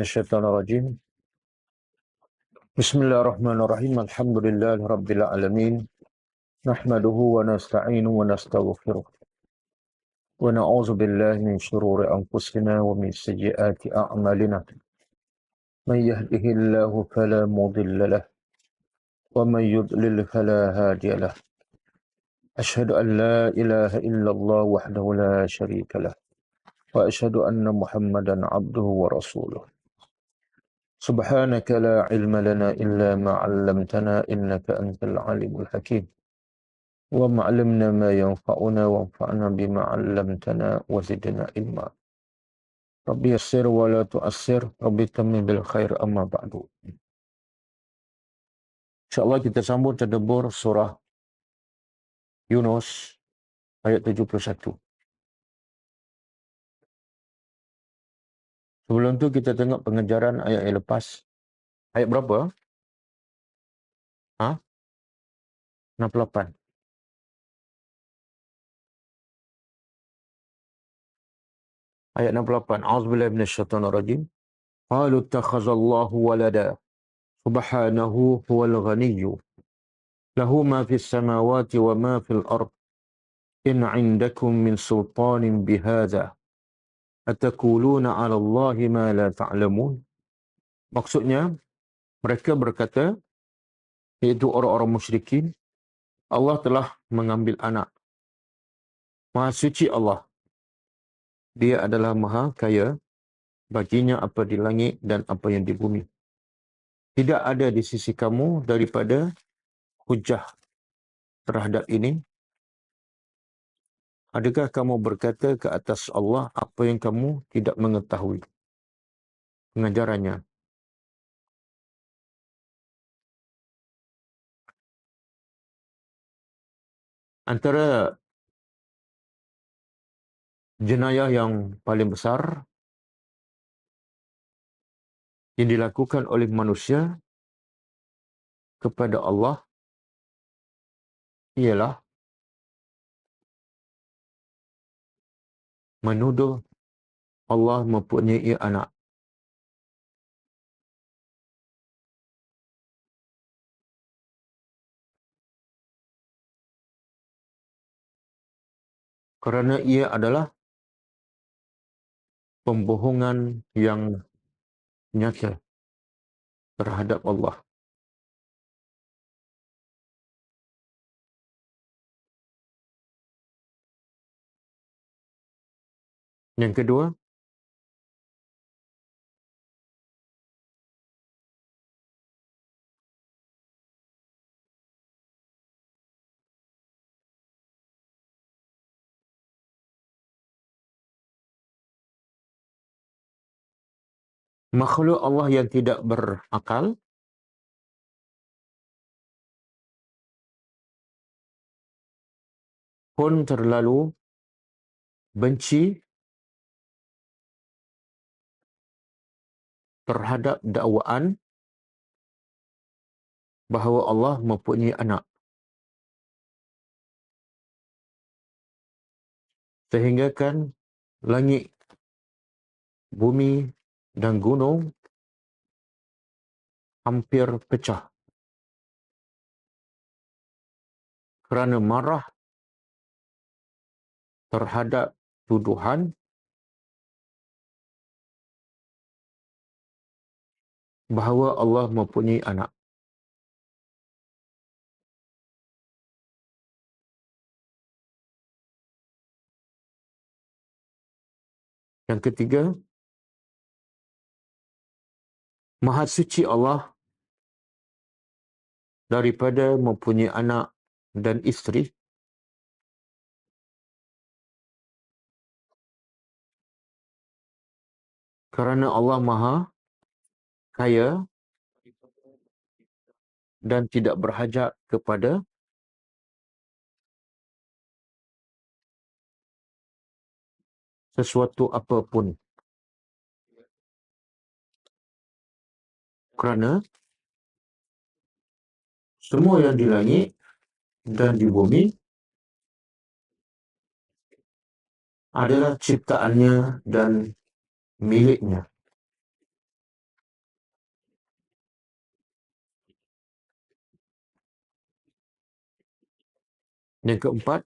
minasyaitonir rajim. Bismillahirrahmanirrahim. Alhamdulillahirabbil alamin. Nahmaduhu wa nasta'inuhu wa nastaghfiruh. Wa na'udzu billahi min shururi anfusina wa min sayyiati a'malina. Man yahdihillahu fala mudilla lahu wa man yudlil fala hadiya lahu. Asyhadu an la ilaha illallah wahdahu la syarika lahu wa asyhadu anna Muhammadan 'abduhu wa rasuluh. Subhanaka la ilma lana illa ma 'allamtana innaka antal alimul hakim. Wa ma'allimna ma yanfa'una wanfa'na bima 'allamtana wa zidna ilma. Rabbi yassir wa la tu'assir, Rabbi tammim bil khair amma ba'du. InsyaAllah kita sambung tadabbur surah Yunus ayat 71. Sebelum tu kita tengok pengejaran ayat yang lepas. Ayat berapa? 68. Ayat 68. A'udzubillahi minasyaitonir rajim. Qalu ittakhazallahu walada. Subhanahu huwal ghaniyyu. Lahu ma fis samawati wa ma fil ard. In 'indakum min sultanin bihadza. Atakuluna 'ala Allahi ma la ta'lamun. Maksudnya, mereka berkata, iaitu orang-orang musyrikin, Allah telah mengambil anak. Maha suci Allah. Dia adalah maha kaya, baginya apa di langit dan apa yang di bumi. Tidak ada di sisi kamu daripada hujah terhadap ini. Adakah kamu berkata ke atas Allah apa yang kamu tidak mengetahui? Pengajarannya. Antara jenayah yang paling besar yang dilakukan oleh manusia kepada Allah ialah menuduh Allah mempunyai anak. Kerana ia adalah pembohongan yang nyata terhadap Allah. Yang kedua, makhluk Allah yang tidak berakal pun terlalu benci terhadap dakwaan bahawa Allah mempunyai anak. Sehingga kan langit, bumi dan gunung hampir pecah kerana marah terhadap tuduhan bahawa Allah mempunyai anak. Yang ketiga, Maha suci Allah daripada mempunyai anak dan isteri, kerana Allah Maha kaya dan tidak berhajat kepada sesuatu apapun. Kerana semua yang di langit dan di bumi adalah ciptaannya dan miliknya. Yang keempat,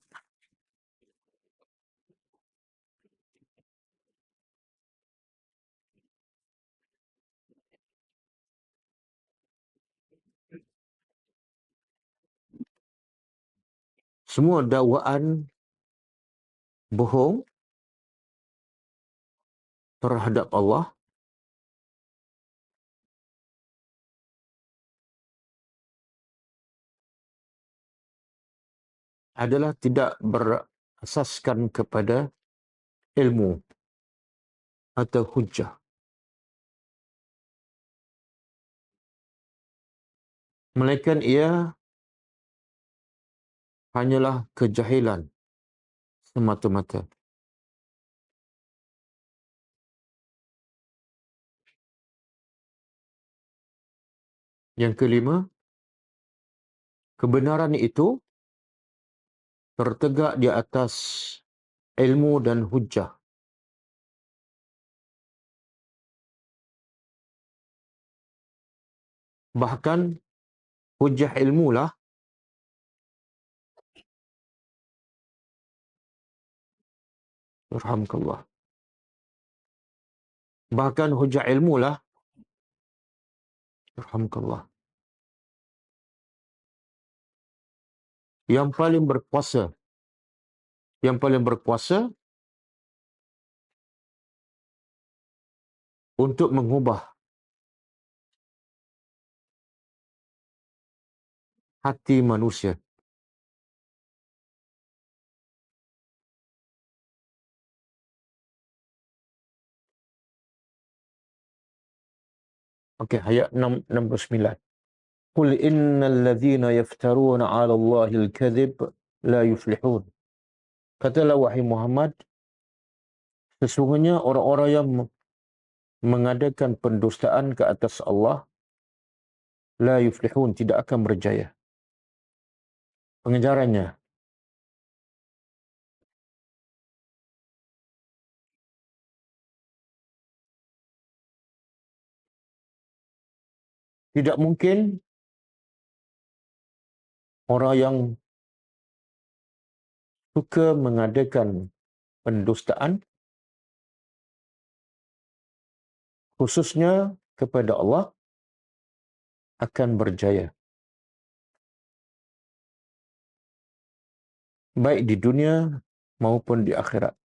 semua dakwaan bohong terhadap Allah adalah tidak berasaskan kepada ilmu atau hujjah. Melainkan ia hanyalah kejahilan semata-mata. Yang kelima, kebenaran itu tertegak di atas ilmu dan hujjah. Bahkan hujjah ilmu lah Alhamdulillah. Bahkan hujjah ilmu lah Alhamdulillah, yang paling berkuasa, yang paling berkuasa untuk mengubah hati manusia. Okey, ayat 69. Qul innal ladzina yaftaruna 'ala Allahil kadhib la yuflihun. Katalah wahai Muhammad, sesungguhnya orang-orang yang mengadakan pendustaan ke atas Allah la yuflihun, tidak akan berjaya. Pengejarannya, tidak mungkin orang yang suka mengadakan pendustaan khususnya kepada Allah akan berjaya, baik di dunia maupun di akhirat.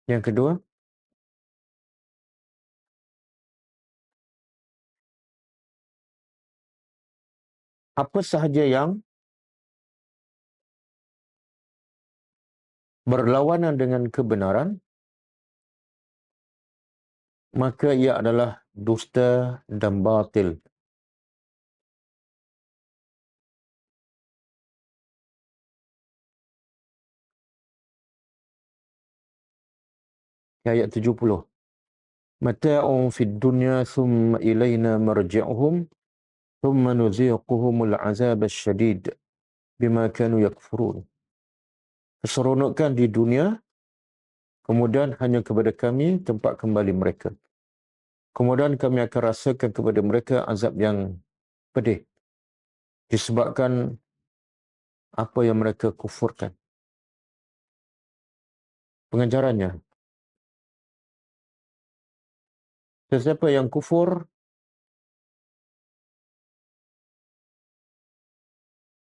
Yang kedua, apa sahaja yang berlawanan dengan kebenaran, maka ia adalah dusta dan batil. Ayat 70. Mata'un fid dunya thumma ilayna marji'uhum thumma nuziquhumul azab asyadid bima kanu yakfurun. Keseronokan di dunia, kemudian hanya kepada kami tempat kembali mereka. Kemudian kami akan rasakan kepada mereka azab yang pedih disebabkan apa yang mereka kufurkan. Pengajarannya, sesiapa yang kufur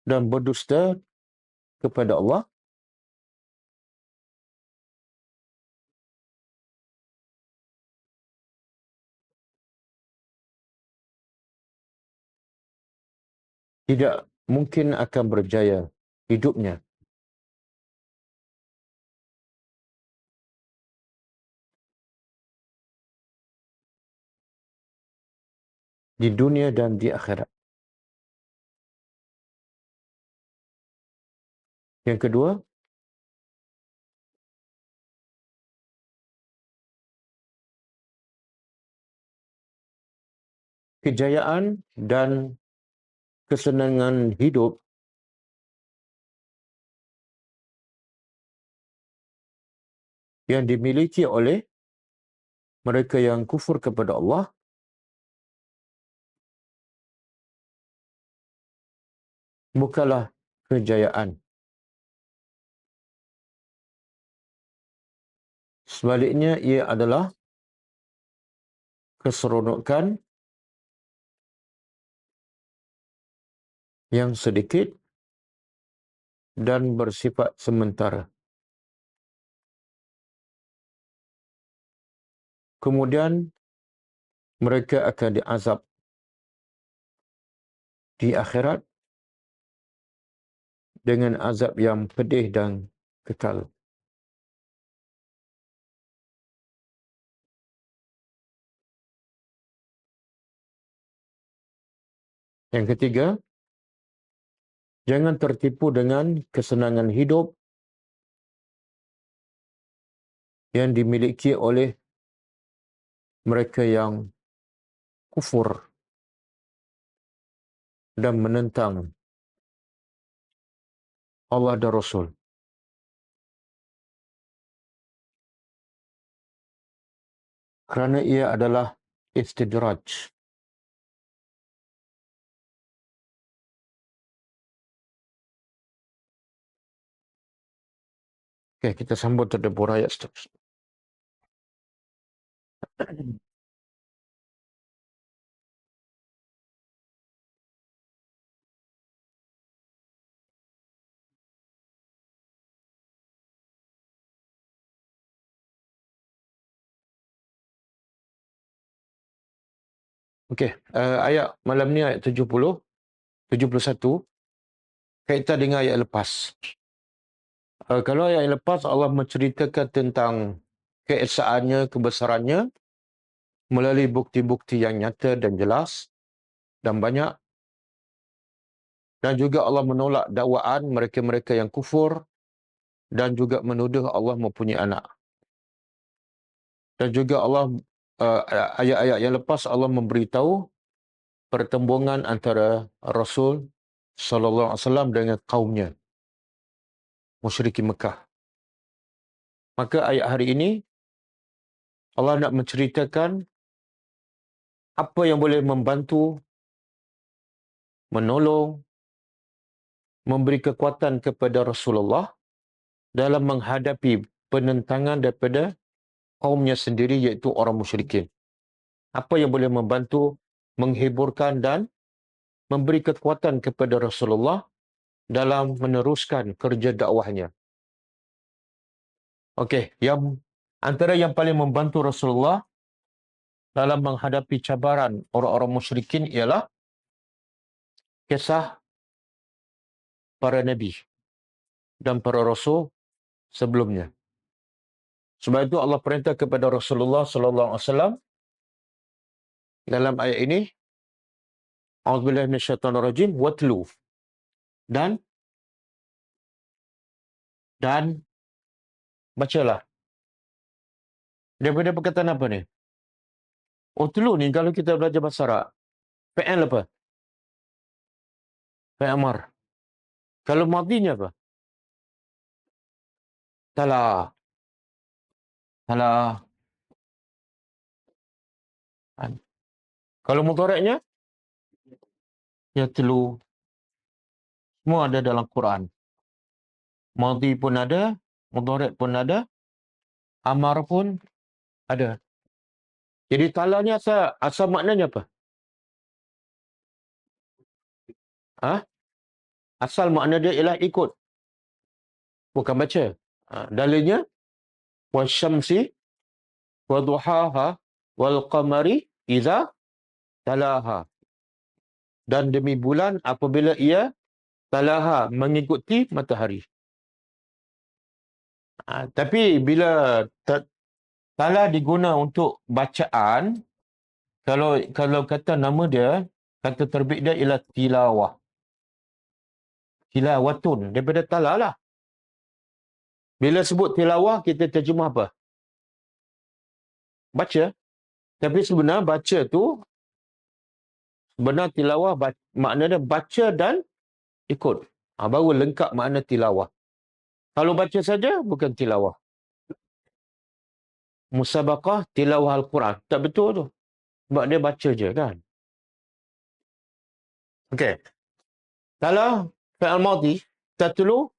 dan berdusta kepada Allah, tidak mungkin akan berjaya hidupnya di dunia dan di akhirat. Yang kedua, kejayaan dan kesenangan hidup yang dimiliki oleh mereka yang kufur kepada Allah bukanlah kejayaan. Sebaliknya, ia adalah keseronokan yang sedikit dan bersifat sementara. Kemudian, mereka akan diazab di akhirat dengan azab yang pedih dan kekal. Yang ketiga, jangan tertipu dengan kesenangan hidup yang dimiliki oleh mereka yang kufur dan menentang Allah dan Rasul. Kerana ia adalah istidraj. Okey, kita sambut tadabbur ayat seterusnya. Okey, ayat malam ni ayat 70, 71 kaitan dengan ayat lepas. Kalau ayat yang lepas Allah menceritakan tentang keesaannya, kebesarannya melalui bukti-bukti yang nyata dan jelas dan banyak, dan juga Allah menolak dakwaan mereka-mereka yang kufur dan juga menuduh Allah mempunyai anak. Dan juga Allah ayat-ayat yang lepas Allah memberitahu pertembungan antara Rasul sallallahu alaihi wasallam dengan kaumnya musyrikin Mekah. Maka ayat hari ini Allah nak menceritakan apa yang boleh membantu, menolong, memberi kekuatan kepada Rasulullah dalam menghadapi penentangan daripada kaumnya sendiri, iaitu orang musyrikin. Apa yang boleh membantu, menghiburkan dan memberi kekuatan kepada Rasulullah dalam meneruskan kerja dakwahnya. Okey, antara yang paling membantu Rasulullah dalam menghadapi cabaran orang-orang musyrikin ialah kisah para nabi dan para rasul sebelumnya. Sebab itu Allah perintah kepada Rasulullah sallallahu alaihi wasallam dalam ayat ini, A'udzubillahi minasyaitonirrajim, watlu, dan bacalah. Daripada perkataan apa ni? Utlu ni kalau kita belajar bahasa Arab, fi'il apa? Fi'il amar. Kalau madinya apa? Tala. Tala. Kalau mudhari'nya, yatlu. Semua ada dalam Quran. Madi pun ada, mudhari' pun ada, amar pun ada. Jadi tala ni asal maknanya apa? Ha? Asal makna dia ialah ikut, bukan baca. Dalilnya, wasyamsi waduhaha wal qamari idza talaha. Dan demi bulan apabila ia talaha, mengikuti matahari. Tapi bila tala diguna untuk bacaan, kalau kata nama dia, kata terbit dia ialah tilawah. Tilawatun, daripada tala lah. Bila sebut tilawah, kita terjemah apa? Baca. Tapi sebenarnya baca tu, sebenar tilawah maknanya baca dan ikut. Baru lengkap makna tilawah. Kalau baca saja, bukan tilawah. musabaqah tilawah Al-Quran. Tak betul tu. Sebab dia baca je kan. Okey. Kalau fi'il madhi, tatlu,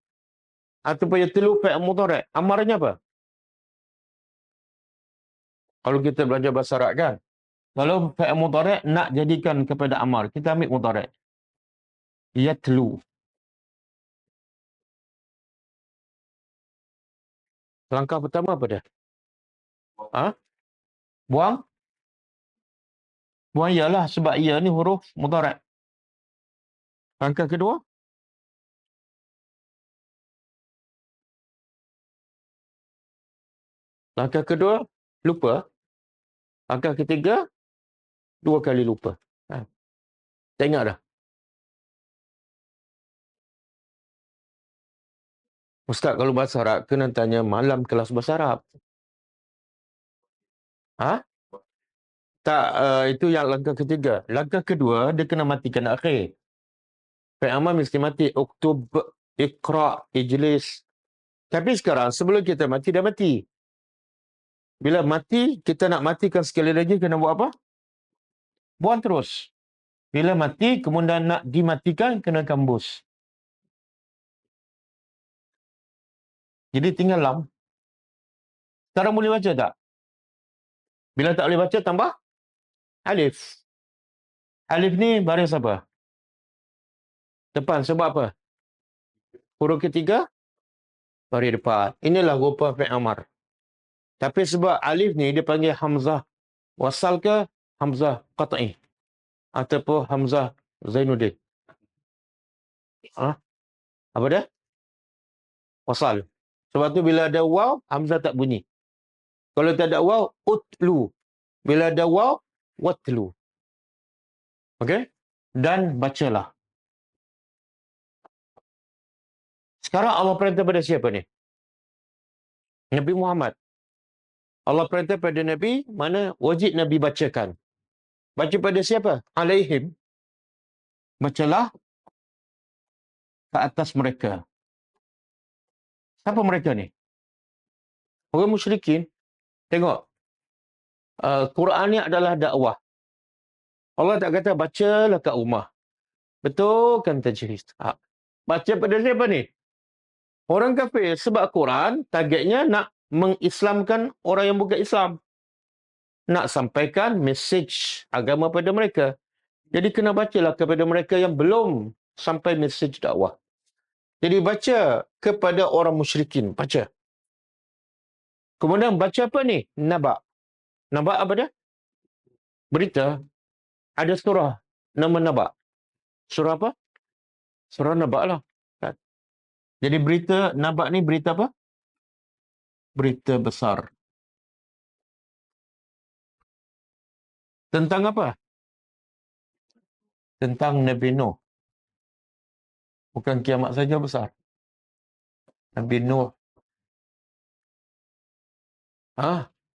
ataupun yatlu fi'il mudhari'. Amarnya apa? Kalau kita belajar bahasa Arab kan. Kalau fi'il mudhari' nak jadikan kepada amar, kita ambil mudhari'. Yatlu. Langkah pertama apa dia? Ha? Buang? Buang ialah sebab ia ni huruf mudhari'. Langkah kedua? Langkah kedua, lupa. Langkah ketiga, 2 kali lupa. Ha. Tak ingat dah? Ustaz, kalau bahasa Arab, kena tanya malam kelas bahasa Arab. Ha? Tak, itu yang langkah ketiga. Langkah kedua, dia kena matikan akhir. Fi'il amar mesti mati. Uktub, iqra', ijlis. Tapi sekarang, sebelum kita mati, dah mati. Bila mati, kita nak matikan sekali lagi, kena buat apa? Buang terus. Bila mati, kemudian nak dimatikan, kena kambus. Jadi tinggal lam. Sekarang boleh baca tak? Bila tak boleh baca, tambah alif. Alif ni baris apa? Depan. Sebab apa? Huruf ketiga, baris depan. Inilah rupa fi'il amar. Tapi sebab alif ni dia panggil hamzah wasal ke hamzah qat'i ataupun hamzah Zainuddin. Ha? Apa dia? Wasal. Sebab tu bila ada waw, hamzah tak bunyi. Kalau tak ada waw, utlu. Bila ada waw, watlu. Okey? Dan bacalah. Sekarang Allah perintah pada siapa ni? Nabi Muhammad. Allah perintah pada Nabi, mana wajib Nabi bacakan. Baca pada siapa? Alaihim. Bacalah ke atas mereka. Siapa mereka ni? Orang musyrikin. Tengok. Quran ni adalah dakwah. Allah tak kata bacalah kat rumah. Betul kan tajwid? Baca pada siapa ni? Orang kafir. Sebab Quran targetnya nak mengislamkan orang yang bukan Islam. Nak sampaikan mesej agama pada mereka. Jadi kena bacalah kepada mereka yang belum sampai mesej dakwah. Jadi baca kepada orang musyrikin. Baca. Kemudian baca apa ni? Naba. Naba apa dia? Berita. Ada surah nama Naba. Surah apa? Surah Naba lah. Jadi berita Naba ni berita apa? Berita besar. Tentang apa? Tentang Nabi Nuh. Bukan kiamat saja besar. Nabi Nuh.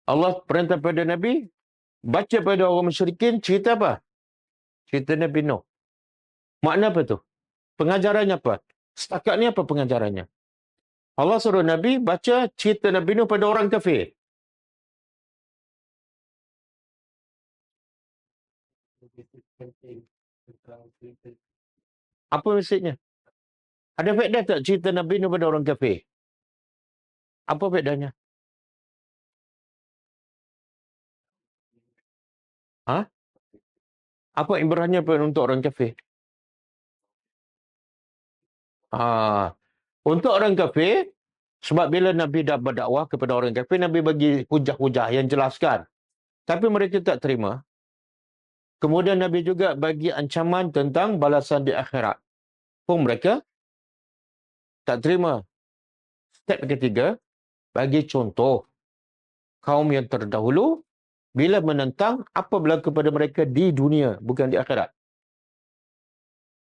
Allah perintah pada Nabi, baca pada orang musyrikin, cerita apa? Cerita Nabi Nuh. Makna apa tu? Pengajarannya apa? Setakat ni apa pengajarannya? Allah suruh Nabi baca cerita Nabi Nuh pada orang kafir. Apa maksudnya? Ada faedah tak cerita Nabi Nuh pada orang kafir? Apa faedahnya? Apa ibrahnya untuk orang kafir? Untuk orang kafir, sebab bila Nabi dah berdakwah kepada orang kafir, Nabi bagi hujah-hujah yang jelaskan. Tapi mereka tak terima. Kemudian Nabi juga bagi ancaman tentang balasan di akhirat. Pun mereka tak terima. Step ketiga, bagi contoh. Kaum yang terdahulu, bila menentang, apa berlaku pada mereka di dunia, bukan di akhirat.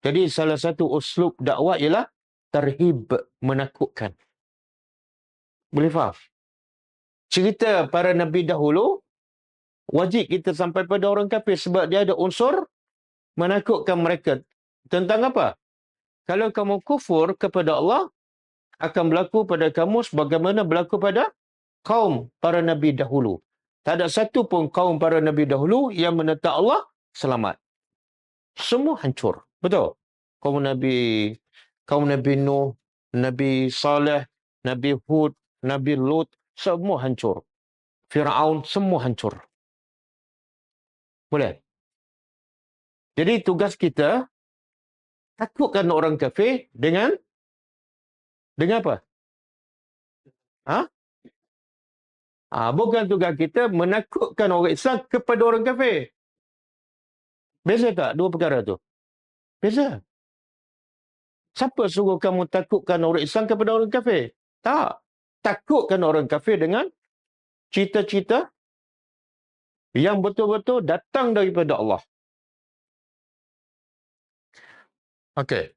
Jadi salah satu uslub dakwah ialah tarhib, menakutkan. Boleh faham? Cerita para Nabi dahulu, wajib kita sampai pada orang kafir sebab dia ada unsur menakutkan mereka. Tentang apa? Kalau kamu kufur kepada Allah, akan berlaku pada kamu sebagaimana berlaku pada kaum para nabi dahulu. Tak ada satu pun kaum para nabi dahulu yang menentang Allah selamat. Semua hancur. Betul? Kaum Nabi Nuh, Nabi Saleh, Nabi Hud, Nabi Lut, semua hancur. Firaun, semua hancur. Boleh? Jadi tugas kita, takutkan orang kafir dengan apa? Ha? Bukan tugas kita menakutkan orang Islam kepada orang kafir. Beza tak dua perkara tu? Beza. Siapa suruh kamu takutkan orang Islam kepada orang kafir? Tak. Takutkan orang kafir dengan cita-cita yang betul-betul datang daripada Allah. Okey.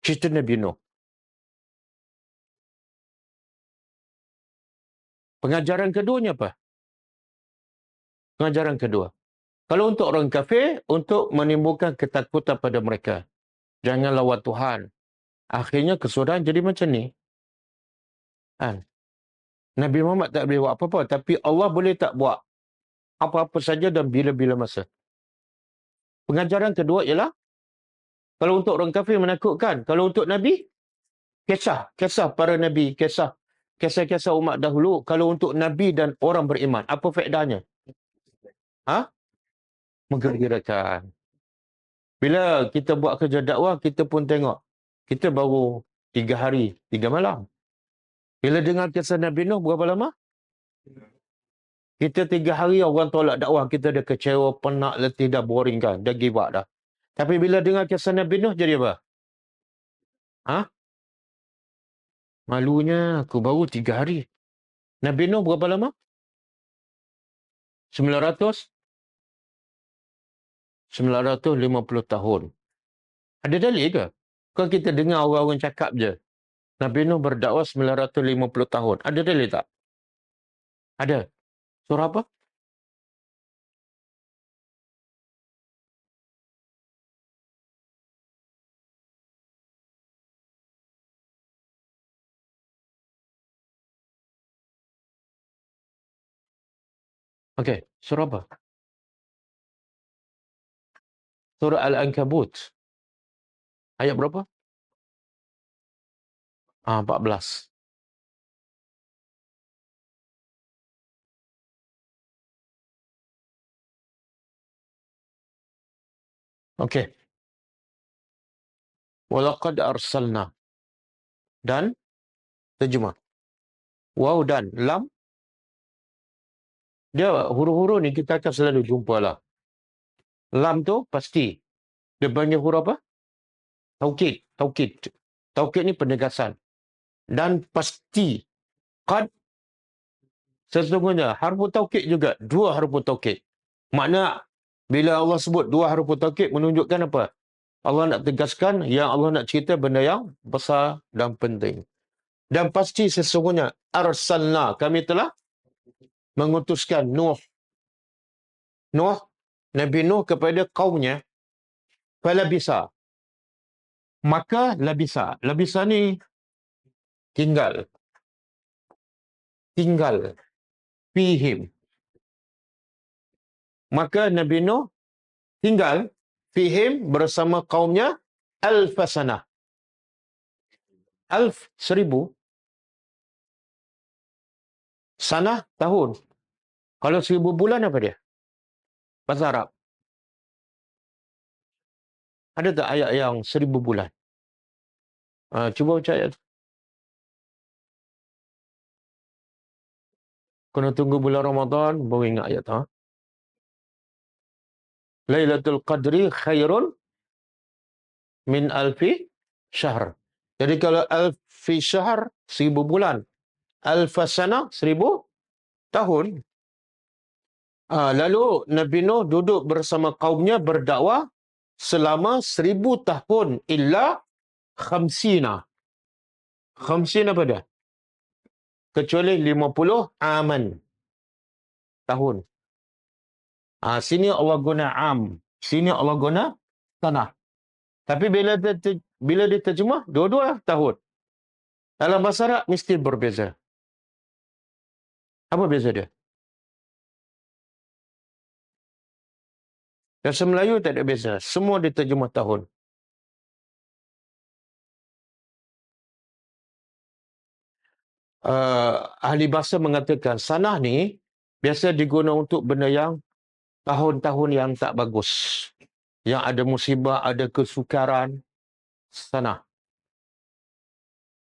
Cerita Nabi Nuh. Pengajaran keduanya apa? Pengajaran kedua. Kalau untuk orang kafir, untuk menimbulkan ketakutan pada mereka. Jangan lawan Tuhan. Akhirnya kesudahan jadi macam ni. Kan? Nabi Muhammad tak boleh buat apa-apa. Tapi Allah boleh tak buat apa-apa saja dan bila-bila masa. Pengajaran kedua ialah, kalau untuk orang kafir menakutkan. Kalau untuk Nabi, kisah para Nabi, kisah-kisah umat dahulu. Kalau untuk Nabi dan orang beriman, apa faedahnya? Menggembirakan. Bila kita buat kerja dakwah, kita pun tengok. Kita baru 3 hari, 3 malam. Bila dengar kisah Nabi Nuh, berapa lama? Kita 3 hari orang tolak dakwah, kita dah kecewa, penat, letih, dah boring kan, dah give up dah. Tapi bila dengar kisah Nabi Nuh, jadi apa? Malunya, aku baru 3 hari. Nabi Nuh berapa lama? 950 tahun. Ada dalil ke? Kalau kita dengar orang-orang cakap je, Nabi Nuh berdakwah 950 tahun. Ada dalil tak? Ada. Surah apa? Okey, surah apa? Surah Al-Ankabut. Ayat berapa? 14. Okey. Walaqad arsalna. Dan terjemah. Waw dan lam. Dia huruf-huruf ni kita akan selalu jumpa lah. Lam tu pasti. Dia panggil huruf apa? Taukid. Taukid. Taukid ni penegasan. Dan pasti. Qad. Sesungguhnya harfu taukid juga. 2 harfu taukid. Makna bila Allah sebut 2 harfu taukid menunjukkan apa? Allah nak tegaskan yang Allah nak cerita benda yang besar dan penting. Dan pasti sesungguhnya arsalna, kami telah mengutuskan Nuh, Nabi Nuh kepada kaumnya, falabisa. Maka labisa ni tinggal fihim. Maka Nabi Nuh tinggal fihim bersama kaumnya alfasanah. Alf 1000, sanah tahun. Kalau 1000 bulan apa dia? Bahasa Arab. Ada tak ayat yang 1000 bulan? Cuba baca ayat tu. Kena tunggu bulan Ramadan baru ingat ayat tu. Lailatul Qadri khairun min alfi syahr. Jadi kalau alfi syahr 1000 bulan, alfasana 1000 tahun. Lalu Nabi Nuh duduk bersama kaumnya berdakwah selama 1000 tahun illa khamsina. Khamsina apa dia? Kecuali 50 aman. Tahun. Sini Allah guna am. Sini Allah guna tanah. Tapi bila diterjemah, dua-dua tahun. Dalam bahasa Arab, mesti berbeza. Apa beza dia? Bahasa Melayu tak ada beza. Semua diterjemah tahun. Ahli bahasa mengatakan, sanah ni biasa digunakan untuk benda yang tahun-tahun yang tak bagus. Yang ada musibah, ada kesukaran, sanah.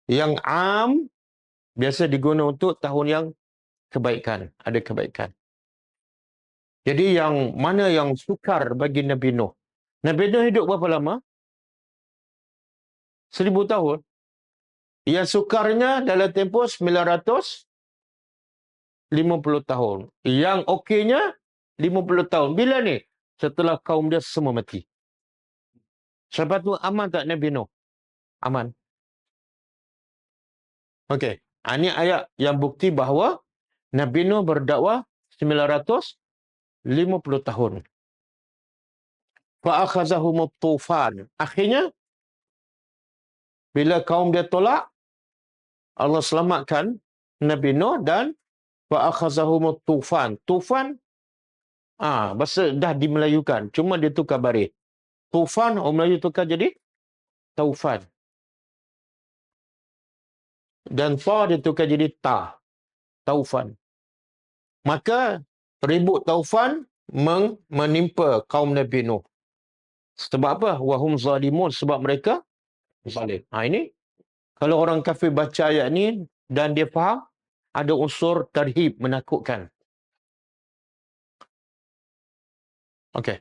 Yang am biasa digunakan untuk tahun yang kebaikan, ada kebaikan. Jadi yang mana yang sukar bagi Nabi Nuh? Nabi Nuh hidup berapa lama? 1000 tahun. Yang sukarnya dalam tempoh 950 tahun. Yang okeynya 50 tahun. Bila ni? Setelah kaum dia semua mati. Sebab tu aman tak Nabi Nuh? Aman. Okey. Ini ayat yang bukti bahawa Nabi Nuh berdakwah 950 tahun. Fa'akhazahumut tufan. Akhirnya, bila kaum dia tolak, Allah selamatkan Nabi Nuh dan fa'akhazahumut tufan. Tufan, bahasa dah dimelayukan. Cuma dia tukar baris. Tufan, orang Melayu tukar jadi taufan. Dan ta dia tukar jadi ta. Taufan. Maka, ribut taufan menimpa kaum Nabi Nuh. Sebab apa? Wahum zalimun. Sebab mereka zalim. Ini, kalau orang kafir baca ayat ni dan dia faham, ada unsur tarhib, menakutkan. Okey.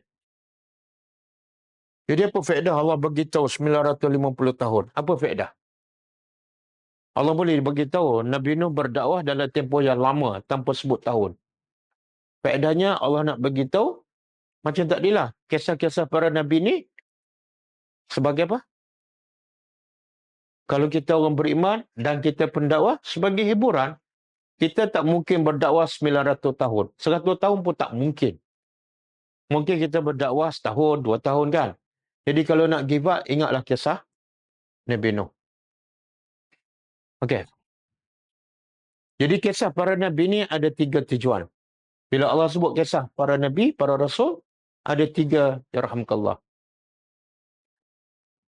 Jadi apa faedah Allah beritahu 950 tahun? Apa faedah? Allah boleh beritahu Nabi Nuh berdakwah dalam tempoh yang lama tanpa sebut tahun. Faedahnya Allah nak beritahu macam tadilah kisah-kisah para Nabi ni sebagai apa? Kalau kita orang beriman dan kita pendakwah sebagai hiburan, kita tak mungkin berdakwah 900 tahun. 100 tahun pun tak mungkin. Mungkin kita berdakwah setahun, 2 tahun kan. Jadi kalau nak give up, ingatlah kisah Nabi Nuh. Okey. Jadi kisah para Nabi ni ada 3 tujuan. Bila Allah sebut kisah para Nabi, para Rasul, ada 3, yarhamkallah.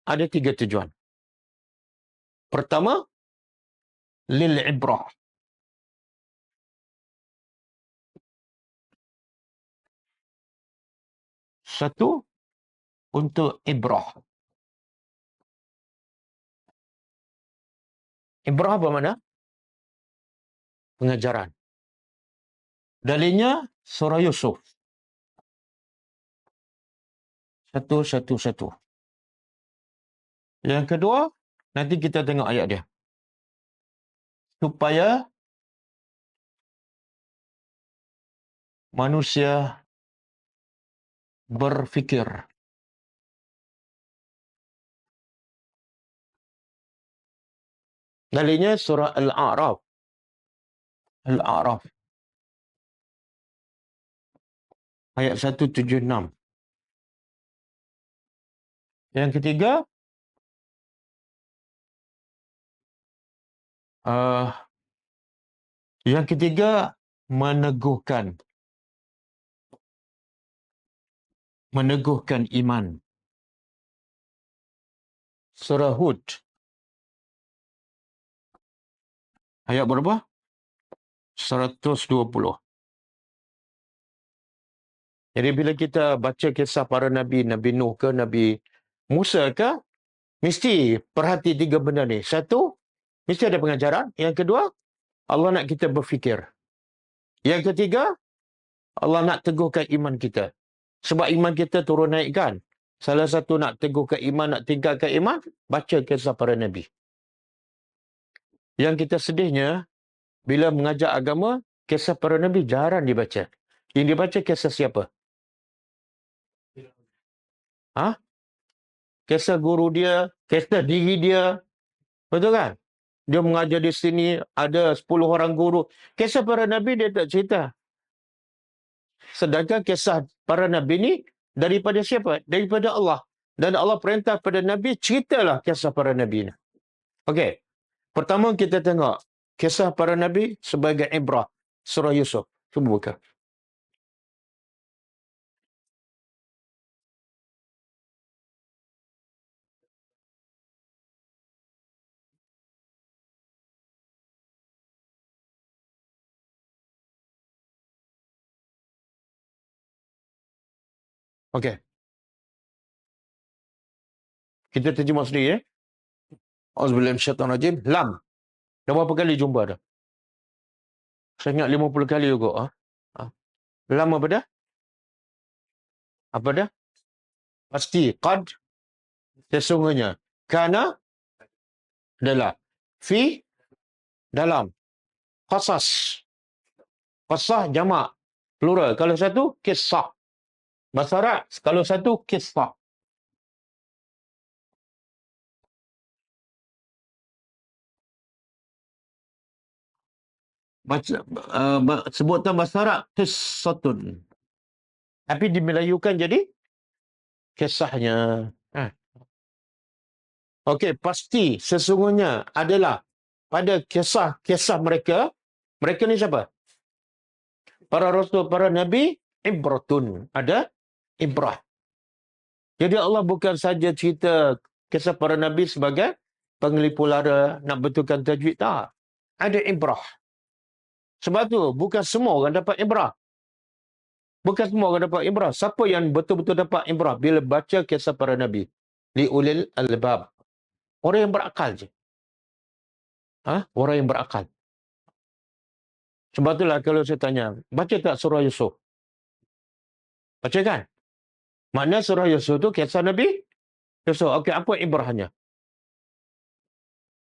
Ada 3 tujuan. Pertama, lil ibrah. Satu, untuk ibrah. Ibrah apa makna? Pengajaran. Dalilnya surah Yusuf. 111. Yang kedua, nanti kita tengok ayat dia. Supaya manusia berfikir. Dalilnya surah Al-A'raf. Al-A'raf. Ayat 176. Yang ketiga, meneguhkan iman. Surah Hud. Ayat berapa? 120. Jadi bila kita baca kisah para Nabi, Nabi Nuh ke, Nabi Musa ke, mesti perhati 3 benda ni. Satu, mesti ada pengajaran. Yang kedua, Allah nak kita berfikir. Yang ketiga, Allah nak teguhkan iman kita. Sebab iman kita turun naik kan. Salah satu nak teguhkan iman, nak tingkatkan iman, baca kisah para Nabi. Yang kita sedihnya, bila mengajar agama, kisah para Nabi jarang dibaca. Yang dibaca kisah siapa? Kisah guru dia, kisah diri dia. Betul kan? Dia mengajar di sini, ada 10 orang guru. Kisah para Nabi dia tak cerita. Sedangkan kisah para Nabi ni daripada siapa? Daripada Allah. Dan Allah perintah pada Nabi, ceritalah kisah para Nabi ni. Okey. Pertama kita tengok kisah para Nabi sebagai ibrah. Surah Yusuf. Cuba buka. Okey. Kita terjemah sendiri ya. Auzubillahi minasyaitanir rajim. Lam. Dah berapa kali jumpa dah? Saya ingat 50 kali juga. Ha? Lam apa dah? Apa dah? Pasti. Qad. Sesungguhnya. Kana. Adalah. Fi. Dalam. Qasas. Qasah jamak. Plural. Kalau satu, kisah. Bahasa Arab, kalau satu, kisah. Baca, sebutan bahasa Arab, qissatun. Tapi dimelayukan jadi kisahnya. Okey, pasti sesungguhnya adalah pada kisah-kisah mereka. Mereka ni siapa? Para rasul, para nabi, ibratun. Ada ibrah. Jadi Allah bukan saja cerita kisah para nabi sebagai pengelipu lara, nak betulkan tajwid, tak. Ada ibrah. Sebab tu, bukan semua orang dapat ibrah. Bukan semua orang dapat ibrah. Siapa yang betul-betul dapat ibrah bila baca kisah para nabi? Li ulil albab. Orang yang berakal je. Orang yang berakal. Sebab itulah kalau saya tanya, baca tak surah Yusuf? Baca kan? Makna surah Yusuf tu kisah Nabi Yusuf. Okey, apa ibrahnya?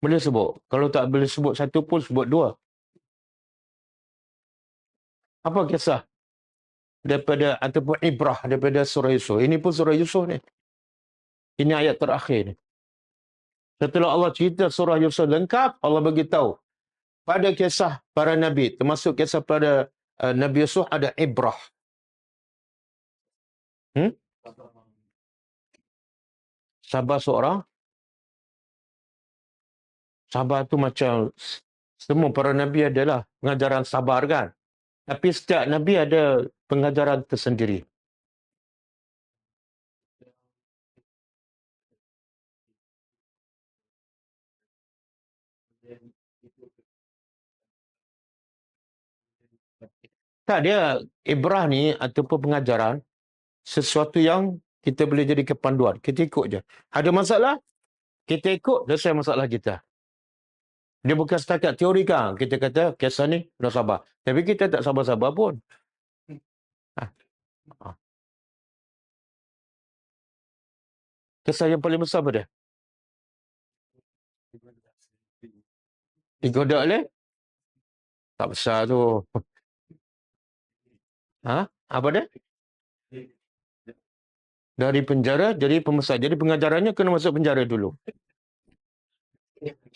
Boleh sebut. Kalau tak boleh sebut satu pun, sebut dua. Apa kisah daripada ataupun ibrah daripada surah Yusuf? Ini pun surah Yusuf ni. Ini ayat terakhir ni. Setelah Allah cerita surah Yusuf lengkap, Allah beritahu pada kisah para nabi, termasuk kisah pada Nabi Yusuf ada ibrah. Sabar seorang. Sabar tu macam semua para nabi adalah pengajaran sabar kan. Tapi setiap nabi ada pengajaran tersendiri. Tak, dia ibrah ni ataupun pengajaran sesuatu yang kita boleh jadi kepanduan. Kita ikut je. Ada masalah, kita ikut, selesai masalah kita. Dia bukan setakat teori kan. Kita kata, kisah ni, dah sabar. Tapi kita tak sabar-sabar pun. Ah, ah. Kisah yang paling besar apa dia? Digodak oleh? Tak besar tu. Apa dia? Dari penjara jadi pembesar. Jadi pengajarannya kena masuk penjara dulu.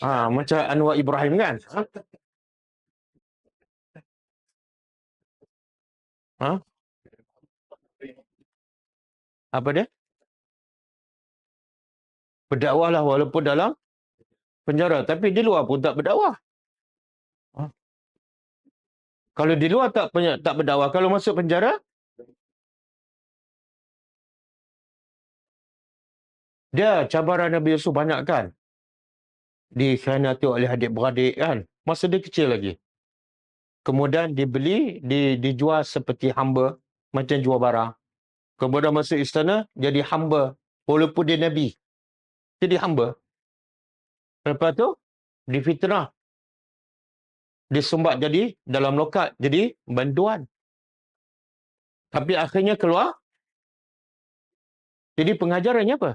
Macam Anwar Ibrahim kan? Apa dia? Berdakwah lah walaupun dalam penjara. Tapi di luar pun tak berdakwah. Kalau di luar tak berdakwah. Kalau masuk penjara, dia cabaran Nabi Yusuf banyak kan? Dikhianati oleh adik-beradik kan? Masa dia kecil lagi. Kemudian dijual seperti hamba. Macam jual barang. Kemudian masuk istana, jadi hamba. Walaupun dia Nabi. Jadi hamba. Lepas tu, difitnah. Disumbat jadi dalam lokat. Jadi bantuan. Tapi akhirnya keluar. Jadi pengajarannya apa?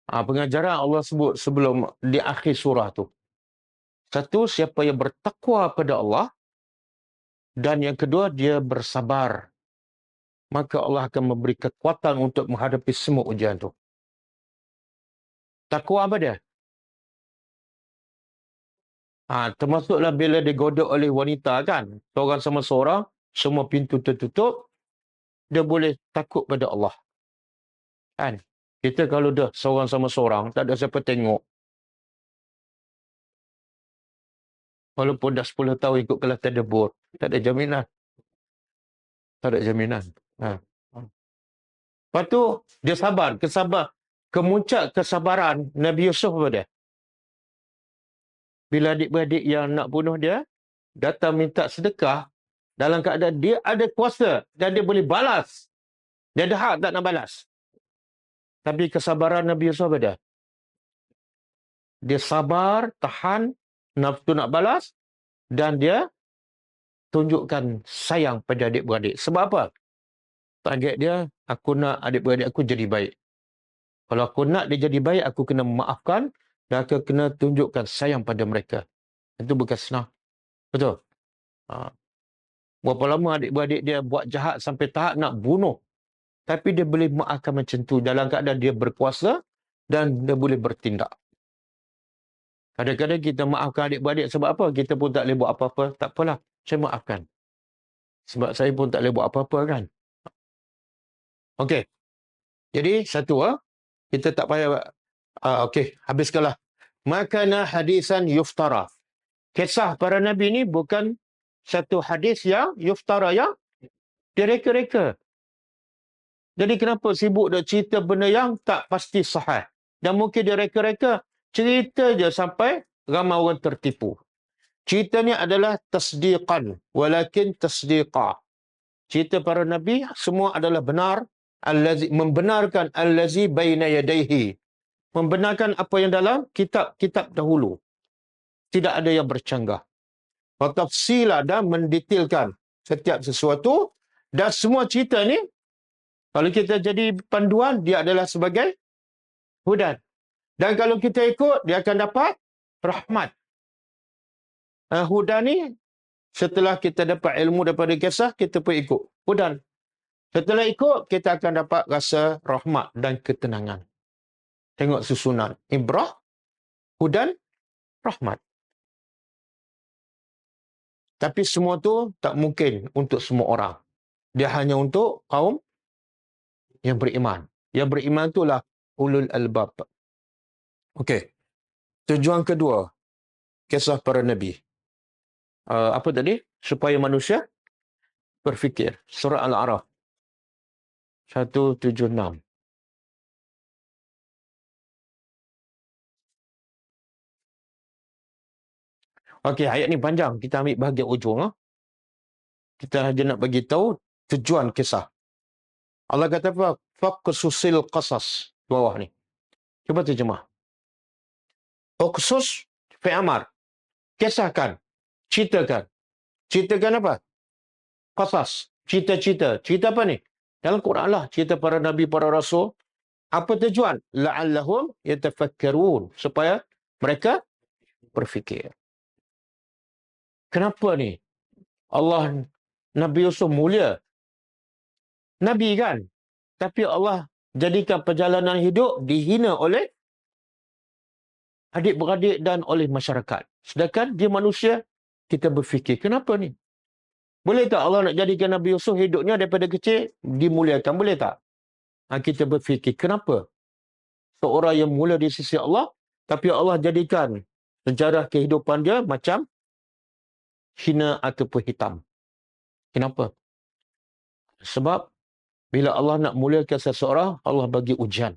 Pengajaran Allah sebut sebelum di akhir surah tu. Satu, siapa yang bertakwa pada Allah. Dan yang kedua, dia bersabar. Maka Allah akan memberi kekuatan untuk menghadapi semua ujian tu. Takwa apa dia? Termasuklah bila digodok oleh wanita kan. Seorang sama seorang. semua pintu tertutup, dia boleh takut pada Allah. Kan? Kita kalau dah seorang sama seorang, tak ada siapa tengok. Walaupun dah 10 tahun ikut kelas tadabbur, tak ada jaminan. Tak ada jaminan. Ha. Lepas tu, dia sabar. Kemuncak kesabaran Nabi Yusuf apa dia? Bila adik-beradik yang nak bunuh dia, datang minta sedekah, dalam keadaan dia ada kuasa dan dia boleh balas. Dia ada hak tak nak balas. Tapi kesabaran Nabi Yusuf apa dia? Dia sabar, tahan, nafsu nak balas, dan dia tunjukkan sayang pada adik-beradik. Sebab apa? Target dia, aku nak adik-beradik aku jadi baik. Kalau aku nak dia jadi baik, aku kena memaafkan dan aku kena tunjukkan sayang pada mereka. Itu bukan senang. Betul? Ha. Berapa lama adik-beradik dia buat jahat sampai tahap nak bunuh. Tapi dia boleh maafkan macam tu dalam keadaan dia berkuasa dan dia boleh bertindak. Kadang-kadang kita maafkan adik-beradik sebab apa? Kita pun tak boleh buat apa-apa. Tak apalah, saya maafkan. Sebab saya pun tak boleh buat apa-apa kan. Okey. Jadi satu kita tak payah okey, habiskanlah. Makana hadisan yuftara. Kisah para nabi ni bukan satu hadis yang yuftara, yang direka-reka. Jadi kenapa sibuk nak cerita benda yang tak pasti sahih? Dan mungkin direka-reka, cerita je sampai ramai orang tertipu. Cerita ni adalah tasdiqan, walakin tasdiqa. Cerita para nabi semua adalah benar, membenarkan allazi baina yadayhi. Membenarkan apa yang dalam kitab-kitab dahulu. Tidak ada yang bercanggah. Watafsila, dan mendetailkan setiap sesuatu. Dan semua cerita ni, kalau kita jadi panduan, dia adalah sebagai hudan. Dan kalau kita ikut, dia akan dapat rahmat. Hudan ni, setelah kita dapat ilmu daripada kisah, kita pun ikut. Hudan. Setelah ikut, kita akan dapat rasa rahmat dan ketenangan. Tengok susunan. Ibrah, hudan, rahmat. Tapi semua tu tak mungkin untuk semua orang. Dia hanya untuk kaum yang beriman. Yang beriman itulah ulul albab. Okey. Tujuan kedua, kisah para nabi. Apa tadi? Supaya manusia berfikir. Surah Al-A'raf 176. Okey, ayat ni panjang. Kita ambil bahagian ujung. Kita hanya nak bagi tahu tujuan kisah. Allah kata apa? Faqsusil qasas. Bawah ni. Cuba terjemah. Uqsus fi'amar. Kisahkan. Ceritakan. Ceritakan apa? Qasas. Cerita-cerita. Cerita apa ni? Dalam Quran lah. Cerita para nabi, para rasul. Apa tujuan? La'allahum yatafakkarun. Supaya mereka berfikir. Kenapa ni? Allah, Nabi Yusuf mulia. Nabi kan? Tapi Allah jadikan perjalanan hidup dihina oleh adik-beradik dan oleh masyarakat. Sedangkan dia manusia, kita berfikir, kenapa ni? Boleh tak Allah nak jadikan Nabi Yusuf hidupnya daripada kecil dimuliakan? Boleh tak? Kita berfikir, kenapa? Seorang yang mulia di sisi Allah, tapi Allah jadikan sejarah kehidupan dia macam hina ataupun hitam. Kenapa? Sebab bila Allah nak muliakan seseorang, Allah bagi ujian.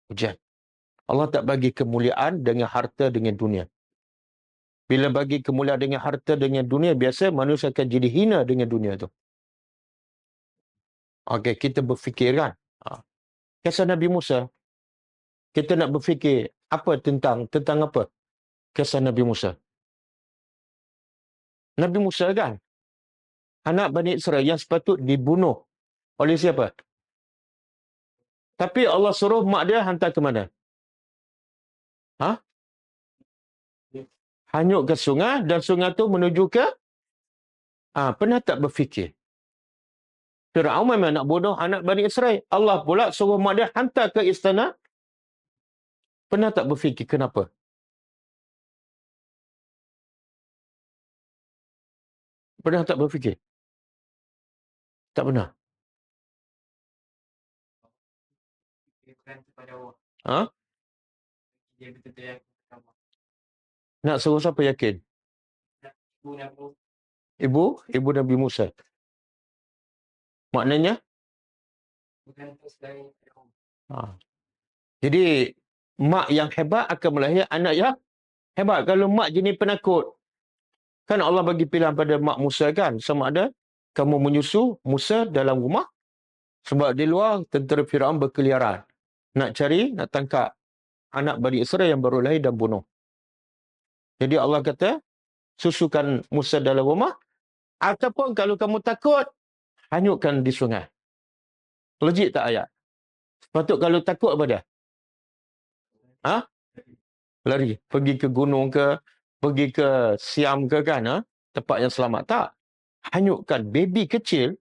Ujian. Allah tak bagi kemuliaan dengan harta, dengan dunia. Bila bagi kemuliaan dengan harta, dengan dunia, biasa manusia akan jadi hina dengan dunia tu. Okey, kita berfikir kan. Kisah Nabi Musa, kita nak berfikir apa tentang apa? Kisah Nabi Musa. Nabi Musa kan, anak Bani Israel yang sepatut dibunuh oleh siapa? Tapi Allah suruh mak dia hantar ke mana? Hanyut ke sungai, dan sungai tu menuju ke pernah tak berfikir? Fir'aun memang nak bunuh anak Bani Israel. Allah pula suruh mak dia hantar ke istana. Pernah tak berfikir kenapa? Pernah tak berfikir? Tak pernah. Ha? Nak suruh siapa yakin? Ibu Nabi Musa. Maknanya? Ha. Jadi, mak yang hebat akan melahirkan anak yang hebat. Kalau mak jenis penakut, kan Allah bagi pilihan pada mak Musa kan, sama ada kamu menyusu Musa dalam rumah, sebab di luar tentera Firaun berkeliaran. Nak tangkap anak Bani Israel yang baru lahir dan bunuh. Jadi Allah kata, susukan Musa dalam rumah, ataupun kalau kamu takut, hanyutkan di sungai. Logik tak ayat? Patut kalau takut apa dia? Ha? Lari. Pergi ke gunung ke, pergi ke Siam ke kan? Ha? Tempat yang selamat. Tak. Hanyutkan. Baby kecil,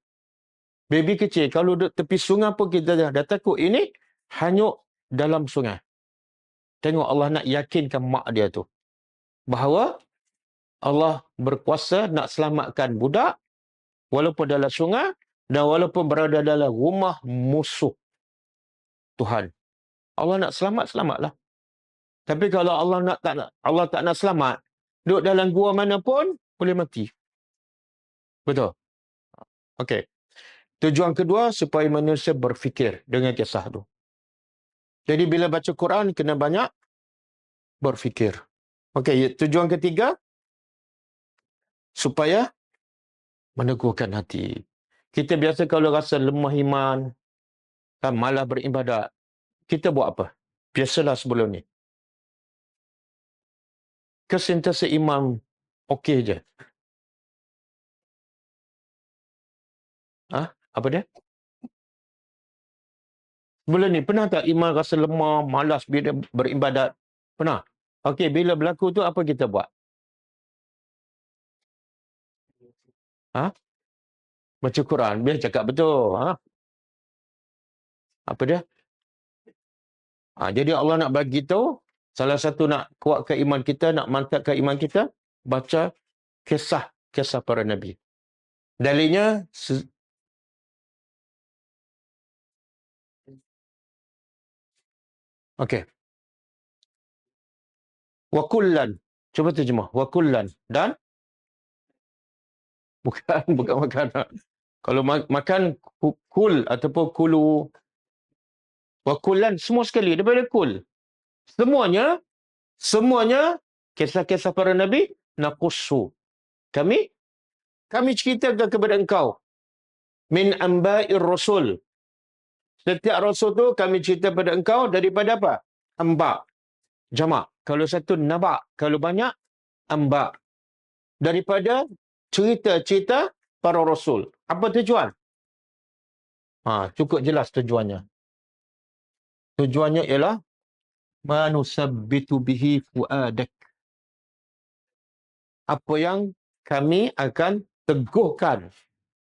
kalau duduk tepi sungai pun kita dah takut. Ini hanyut dalam sungai. Tengok Allah nak yakinkan mak dia tu. Bahawa Allah berkuasa nak selamatkan budak walaupun dalam sungai dan walaupun berada dalam rumah musuh Tuhan. Allah nak selamat, selamatlah. Tapi kalau Allah tak nak selamat, duduk dalam gua mana pun boleh mati. Betul? Okey. Tujuan kedua supaya manusia berfikir dengan kisah tu. Jadi bila baca Quran kena banyak berfikir. Okey, tujuan ketiga supaya meneguhkan hati. Kita biasa kalau rasa lemah iman, kan malas beribadat, kita buat apa? Biasalah sebelum ni. Kesentiasa iman okey je. Ha? Apa dia? Sebelum ni, pernah tak iman rasa lemah, malas bila beribadat? Pernah? Okey, bila berlaku tu apa kita buat? Ha? Baca Quran. Biar cakap betul. Ha? Apa dia? Ha, jadi Allah nak bagi tahu, salah satu nak kuatkan iman kita, nak mantapkan iman kita, baca kisah para Nabi. Dalilnya, okey. Wa kullan. Cuba terjemah. Wa kullan. Dan? Bukan makanan. Kalau makan kul ataupun kulu. Wa kullan. Semua sekali. Daripada kul. Semuanya kisah-kisah para Nabi naqussu. Kami ceritakan kepada engkau min amba'ir rasul. Setiap rasul tu kami cerita kepada engkau daripada apa? Amba. Jamak. Kalau satu naba, kalau banyak amba. Daripada cerita-cerita para rasul. Apa tujuan? Cukup jelas tujuannya. Tujuannya ialah manusabbitu bihi fuadak. Apa yang kami akan teguhkan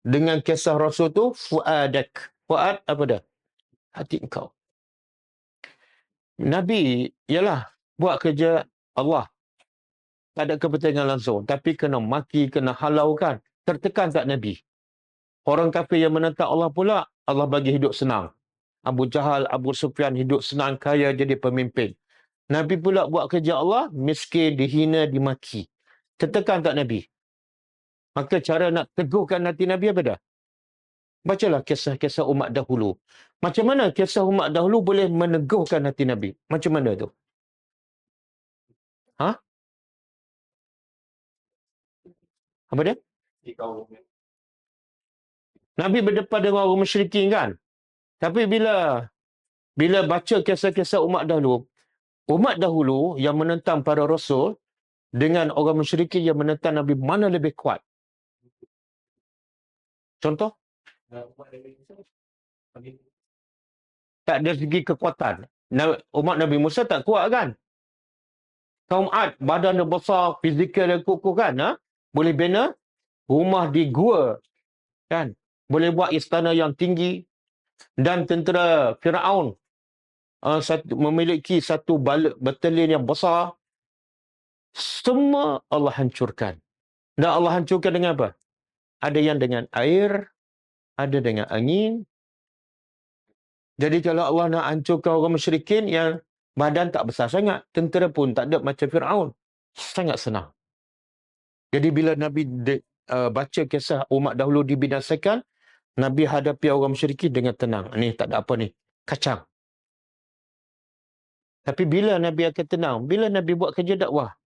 dengan kisah Rasul tu fuadak. Fuad apa dah? Hati engkau. Nabi ialah buat kerja Allah. Tak ada kepentingan langsung. Tapi kena maki, kena halau kan. Tertekan tak Nabi? Orang kafir yang menentang Allah pula, Allah bagi hidup senang. Abu Jahal, Abu Sufyan hidup senang, kaya jadi pemimpin. Nabi pula buat kerja Allah, miskin, dihina, dimaki. Tertekan tak Nabi? Maka cara nak teguhkan hati Nabi apa dah? Bacalah kisah-kisah umat dahulu. Macam mana kisah umat dahulu boleh meneguhkan hati Nabi? Macam mana tu? Ha? Apa dia? Nabi berdepan dengan orang musyrikin kan? Tapi bila baca kisah-kisah umat dahulu yang menentang para rasul dengan orang musyrikin yang menentang Nabi, mana lebih kuat? Contoh? Tak dari segi kekuatan. Umat Nabi Musa tak kuat kan? Kaum Ad, badan dia besar, fizikal dia kukuh kan? Ha? Boleh bina rumah di gua. Kan? Boleh buat istana yang tinggi. Dan tentera Firaun memiliki satu batalion yang besar. Semua Allah hancurkan. Dan Allah hancurkan dengan apa? Ada yang dengan air, ada dengan angin. Jadi kalau Allah nak hancurkan orang musyrikin yang badan tak besar sangat, tentera pun tak ada macam Fir'aun, sangat senang. Jadi bila Nabi baca kisah umat dahulu dibinasakan, Nabi hadapi orang musyrikin dengan tenang. Ni tak ada apa ni, kacang. Tapi bila Nabi akan tenang, bila Nabi buat kerja dakwah,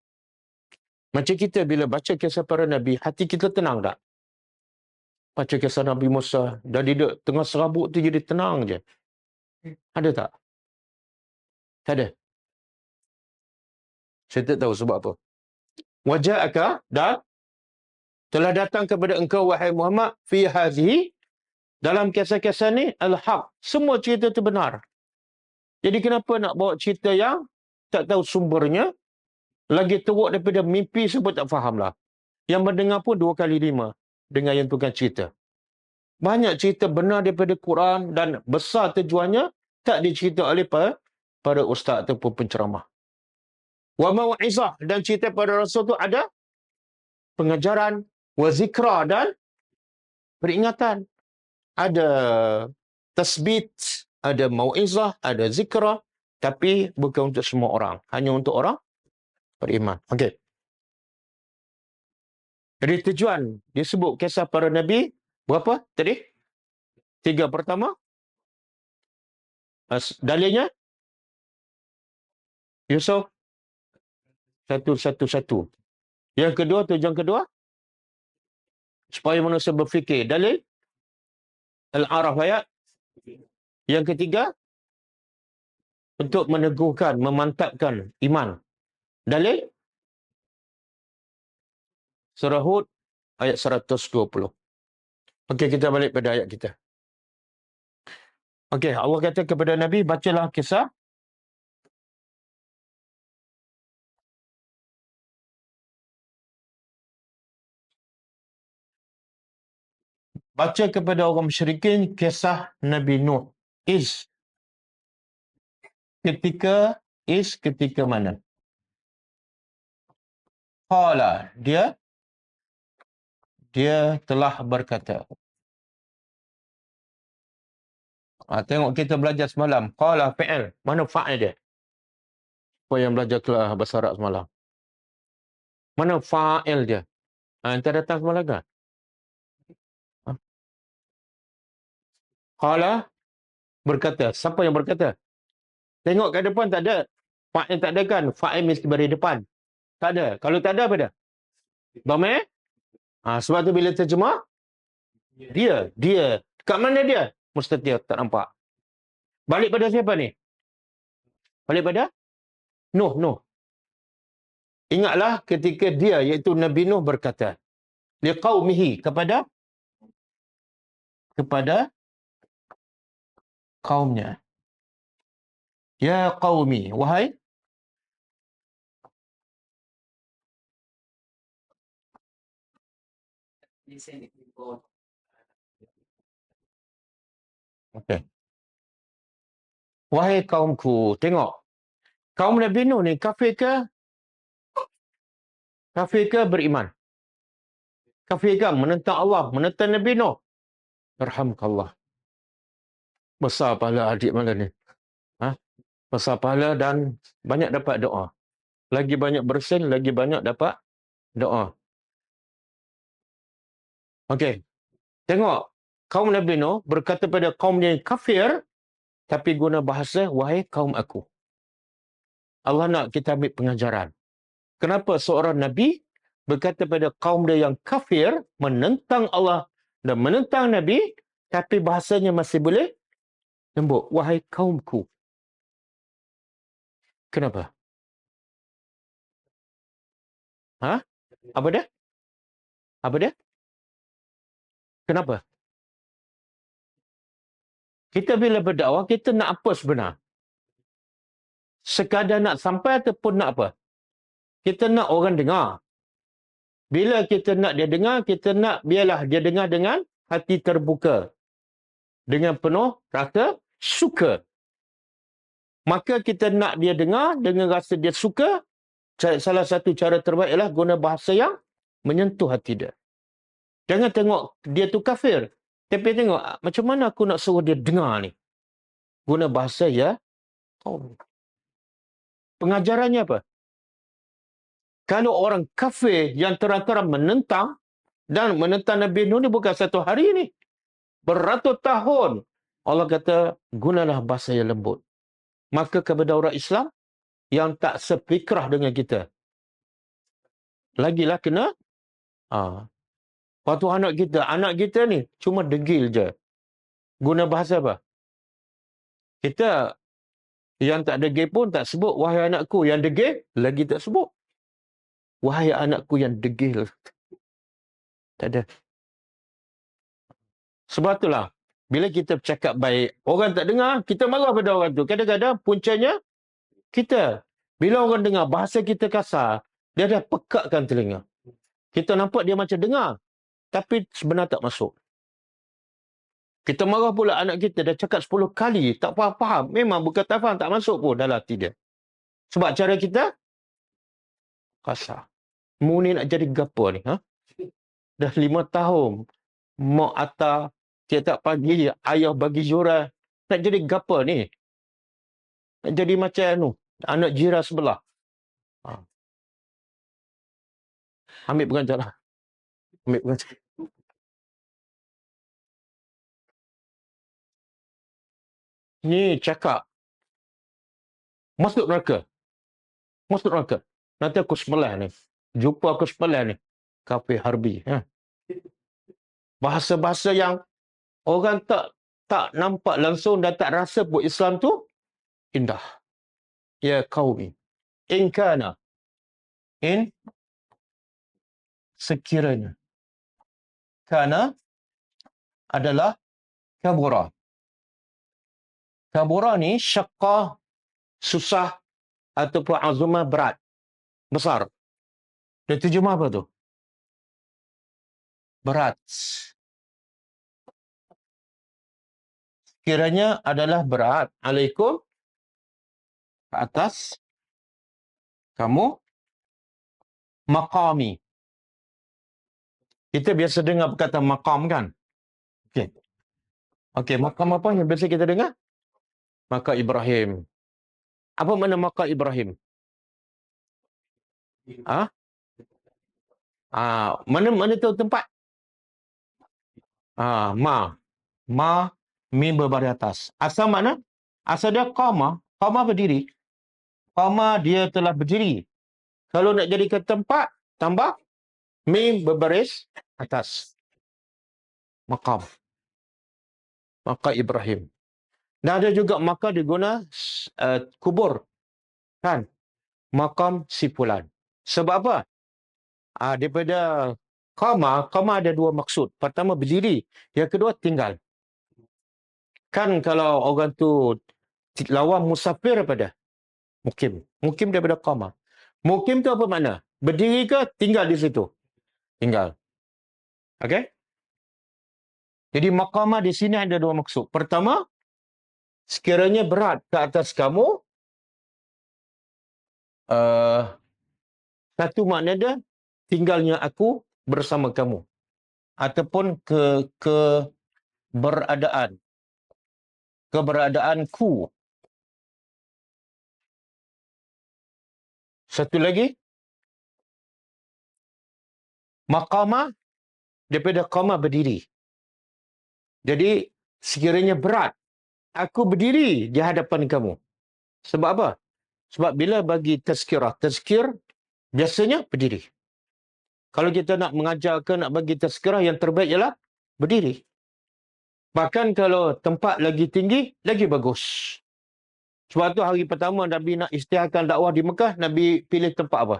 macam kita bila baca kisah para Nabi, hati kita tenang tak? Baca kisah Nabi Musa, dah duduk tengah serabut tu jadi tenang je. Ada tak? Tak ada. Saya tak tahu sebab apa. Waja'aka, dan telah datang kepada engkau wahai Muhammad fi hadhihi, dalam kisah-kisah ni al-haq. Semua cerita itu benar. Jadi kenapa nak bawa cerita yang tak tahu sumbernya, lagi teruk daripada mimpi sebut tak fahamlah. Yang mendengar pun 2 kali 5 dengan yang tukang cerita. Banyak cerita benar daripada Quran dan besar tujuannya tak dicerita oleh para ustaz ataupun penceramah. Wa mau'izah, dan cerita pada Rasul tu ada pengajaran, wa zikra, dan peringatan. Ada tasbit, ada mau'izah, ada zikra, tapi bukan untuk semua orang, hanya untuk orang beriman. Okey. Jadi tujuan disebut kisah para nabi berapa tadi? 3 pertama. Dalilnya Yusuf 111. Yang kedua, tujuan kedua supaya manusia berfikir. Dalil Al-A'raf ayat. Yang ketiga untuk meneguhkan, memantapkan iman. Dalil Surah Hud ayat 120. Okey, kita balik pada ayat kita. Okey, Allah kata kepada Nabi, bacalah kisah baca kepada orang musyrikin kisah Nabi Nuh. Ketika mana? Qala, dia telah berkata. Tengok kita belajar semalam. Qala fi'il. Mana fa'il dia? Apa yang belajar kelas bahasa Arab semalam? Mana fa'il dia? Kita datang semalam kan? Qala berkata. Siapa yang berkata? Tengok ke depan tak ada. Fa'il tak ada kan? Fa'il mesti beri depan. Tak ada. Kalau tak ada, apa dia? Dhamir? Sebab tu bila terjemah, dia. Kat mana dia? Mustatir, tak nampak. Balik pada siapa ni? Balik pada Nuh. Ingatlah ketika dia, iaitu Nabi Nuh berkata, liqaumihi, kepada kaumnya. Ya qaumi, wahai wahai kaumku. Tengok. Kaum Nabi Nuh ni kafir ke beriman? Kafir ke menentang Allah, menentang Nabi Nuh? Arhamkallah. Besar pahala adik malam ni. Besar pahala dan banyak dapat doa. Lagi banyak bersin, lagi banyak dapat doa. Okey. Tengok. Kaum Nabi Nuh berkata pada kaum yang kafir, tapi guna bahasa, wahai kaum aku. Allah nak kita ambil pengajaran. Kenapa seorang Nabi berkata pada kaum dia yang kafir, menentang Allah dan menentang Nabi, tapi bahasanya masih boleh lembut. Wahai kaumku. Kenapa? Apa dia? Kenapa? Kita bila berdakwah, kita nak apa sebenar? Sekadar nak sampai ataupun nak apa? Kita nak orang dengar. Bila kita nak dia dengar, kita nak biarlah dia dengar dengan hati terbuka. Dengan penuh rasa suka. Maka kita nak dia dengar dengan rasa dia suka. Salah satu cara terbaik ialah guna bahasa yang menyentuh hati dia. Jangan tengok dia tu kafir. Tapi tengok, macam mana aku nak suruh dia dengar ni? Guna bahasa ya. Pengajarannya apa? Kalau orang kafir yang terang-terang menentang, dan menentang Nabi Nuh ni bukan satu hari ni. Beratus tahun. Allah kata, gunalah bahasa yang lembut. Maka kepada orang Islam yang tak sefikrah dengan kita, lagilah kena. Lepas tu anak kita ni cuma degil je. Guna bahasa apa? Kita yang tak degil pun tak sebut, wahai anakku yang degil, lagi tak sebut. Wahai anakku yang degil. Tak ada. Sebab itulah, bila kita bercakap baik, orang tak dengar, kita marah pada orang tu. Kadang-kadang puncanya, kita. Bila orang dengar bahasa kita kasar, dia dah pekatkan telinga. Kita nampak dia macam dengar, tapi sebenarnya tak masuk. Kita marah pula anak kita, dah cakap 10 kali, tak faham. Memang bukan tak faham, tak masuk pun dalam hati dia. Sebab cara kita kasar. Mu ni nak jadi gapo ni? Dah 5 tahun. Mak atas, tiap-tiap pagi, ayah bagi juran. Nak jadi gapo ni? Nak jadi macam tu, anak jiran sebelah. Ambil pengajar lah. Ambil pengajar. Ni cakap, masuk neraka. Masuk neraka. Nanti aku sebelah ni. Jumpa aku sebelah ni. Kafir harbi. Bahasa-bahasa yang orang tak nampak langsung dan tak rasa pun Islam tu indah. Ya qaumi. In kana. In sekiranya. Kana adalah kabura. Kabura ni syaqqa, susah, ataupun azumah, berat. Besar. Dia terjemah apa tu? Berat. Kiranya adalah berat. Alaikum. Atas. Kamu. Maqami. Kita biasa dengar perkataan maqam kan? Okey. Okey, maqam apa yang biasa kita dengar? Maqam Ibrahim. Apa makna maqam Ibrahim? Mana tu tempat? Ma mim berbaris atas. Asal mana? Asal dia qama. Qama berdiri. Qama dia telah berdiri. Kalau nak jadikan tempat, tambah mim berbaris atas. Maqam. Maqam Ibrahim. Dan ada juga maqam diguna kubur. Kan? Maqam si fulan. Sebab apa? Daripada qama ada dua maksud. Pertama berdiri, yang kedua tinggal. Kan kalau orang tu lawan musafir pada mukim. Mukim daripada qama. Mukim tu apa makna? Berdiri ke tinggal di situ? Tinggal. Okey? Jadi maqamah di sini ada dua maksud. Pertama, sekiranya berat ke atas kamu, satu makna dia tinggalnya aku bersama kamu. Ataupun keberadaanku. Satu lagi, maqamah daripada qamah berdiri. Jadi sekiranya berat aku berdiri di hadapan kamu. Sebab apa? Sebab bila bagi tazkirah, tazkir biasanya berdiri. Kalau kita nak mengajar ke nak bagi tazkirah, yang terbaik ialah berdiri. Bahkan kalau tempat lagi tinggi, lagi bagus. Sebab tu hari pertama Nabi nak isytiharkan dakwah di Mekah, Nabi pilih tempat apa?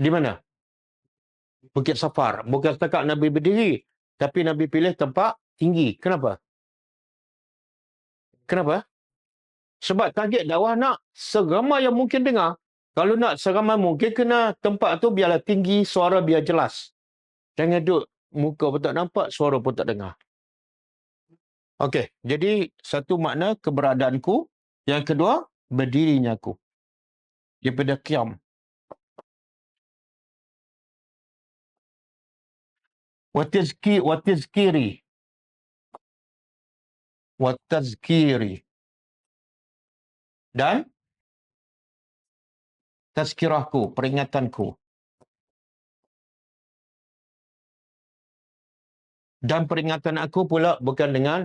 Di mana? Bukit Safar. Bukan setakat Nabi berdiri, tapi Nabi pilih tempat tinggi. Kenapa? Kenapa? Sebab target dakwah nak seramai yang mungkin dengar. Kalau nak seramai mungkin, kena tempat tu biarlah tinggi, suara biar jelas. Jangan duduk muka pun tak nampak, suara pun tak dengar. Okey, jadi satu makna keberadaanku, yang kedua berdirinya aku. Daripada qiyam. Wa tazkiri. wa tazkiri, dan tazkirahku, peringatanku. Dan peringatan aku pula bukan dengan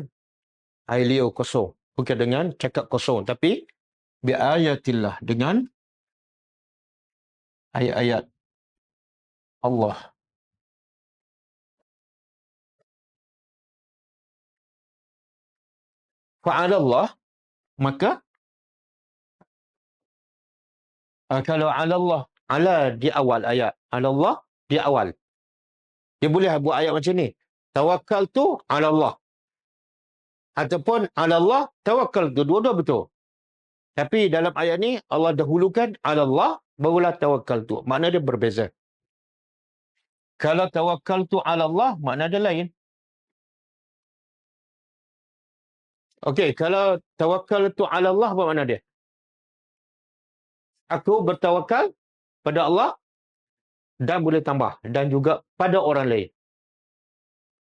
air liur kosong, bukan dengan cakap kosong, tapi bi ayatillah, dengan ayat-ayat Allah. Fa'ala Allah, maka kalau ala Allah, ala di awal ayat, ala Allah di awal. Dia boleh buat ayat macam ni. Tawakal tu ala Allah. Ataupun ala Allah, tawakal tu. Dua-dua betul. Tapi dalam ayat ni, Allah dahulukan ala Allah, barulah tawakal tu. Makna dia berbeza. Kalau tawakal tu ala Allah, makna dia lain. Okey, kalau tawakal tu ala Allah, apa makna dia? Aku bertawakal pada Allah dan boleh tambah. Dan juga pada orang lain.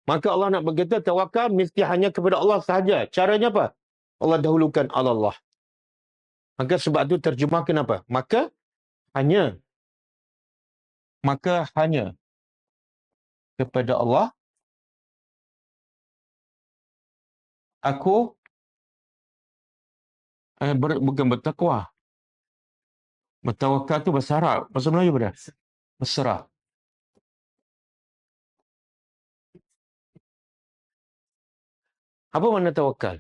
Maka Allah nak berkata tawakal mesti hanya kepada Allah sahaja. Caranya apa? Allah dahulukan ala Allah. Maka sebab itu terjemahkan apa? Maka hanya kepada Allah aku bukan bertakwa. Bertawakal tu bahasa Arab. Bahasa Melayu apa dia? Berserah. Apa makna tawakal?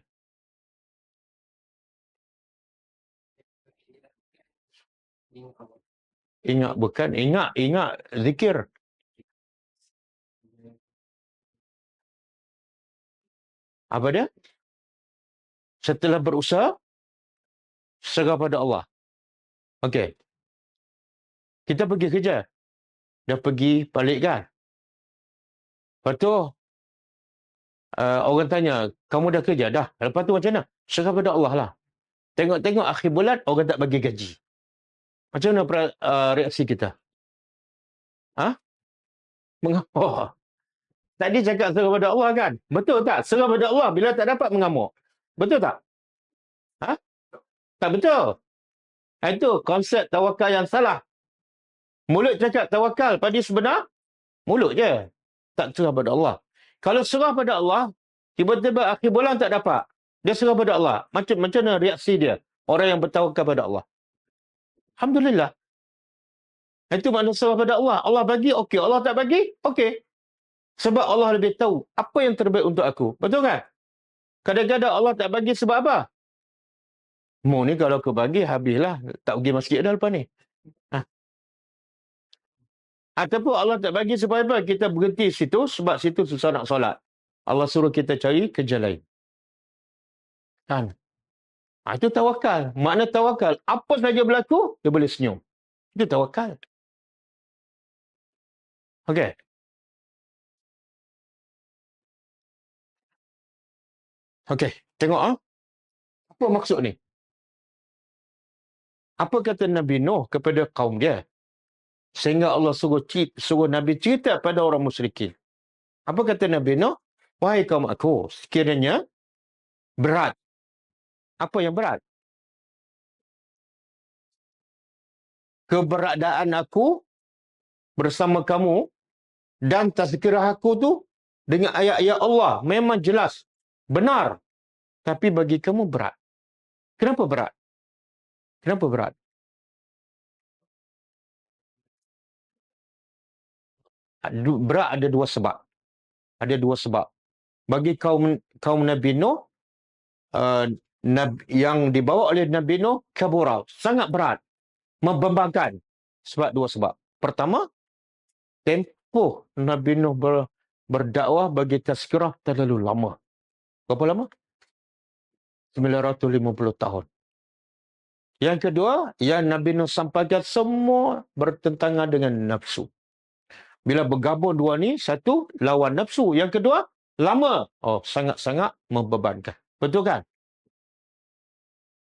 Ingat bukan? Ingat zikir. Apa dia? Setelah berusaha, serah pada Allah. Okey. Kita pergi kerja. Dah pergi balik kan? Lepas tu, orang tanya, kamu dah kerja? Dah. Lepas tu macam mana? Serah pada Allah lah. Tengok-tengok akhir bulan, orang tak bagi gaji. Macam mana reaksi kita? Ha? Mengamuk. Tadi cakap serah pada Allah kan? Betul tak? Serah pada Allah bila tak dapat mengamuk. Betul tak? Ha? Tak betul. Itu konsep tawakal yang salah. Mulut cakap tawakal, pada sebenar, mulut je. Tak serah pada Allah. Kalau serah pada Allah, tiba-tiba akhir bulan tak dapat. Dia serah pada Allah. Macam mana reaksi dia? Orang yang bertawakal pada Allah. Alhamdulillah. Itu makna serah pada Allah. Allah bagi, okey. Allah tak bagi, okey. Sebab Allah lebih tahu apa yang terbaik untuk aku. Betul kan? Kadang-kadang Allah tak bagi sebab apa? Mu ni kalau aku bagi, habislah. Tak pergi masjid dah lepas ni. Ha. Ataupun Allah tak bagi supaya apa? Kita berhenti situ sebab situ susah nak solat. Allah suruh kita cari kerja lain. Kan? Itu tawakal. Makna tawakal. Apa saja berlaku, dia boleh senyum. Itu tawakal. Okey. Okey. Tengok. Apa maksud ni? Apa kata Nabi Nuh kepada kaum dia? Sehingga Allah suruh Nabi cerita pada orang musyrikin. Apa kata Nabi Nuh? Wahai kaum aku, sekiranya berat. Apa yang berat? Keberadaan aku bersama kamu dan tazkirah aku tu dengan ayat-ayat Allah memang jelas, benar. Tapi bagi kamu berat. Kenapa berat? Kenapa berat? Berat ada dua sebab. Ada dua sebab. Bagi kaum Nabi Nuh, yang dibawa oleh Nabi Nuh, kabura, sangat berat. Membebankan. Dua sebab. Pertama, tempoh Nabi Nuh berdakwah bagi tazkirah terlalu lama. Berapa lama? 950 tahun. Yang kedua, yang Nabi Nuh sampaikan semua bertentangan dengan nafsu. Bila bergabung dua ni, satu, lawan nafsu. Yang kedua, lama. Oh, sangat-sangat membebankan. Betul kan?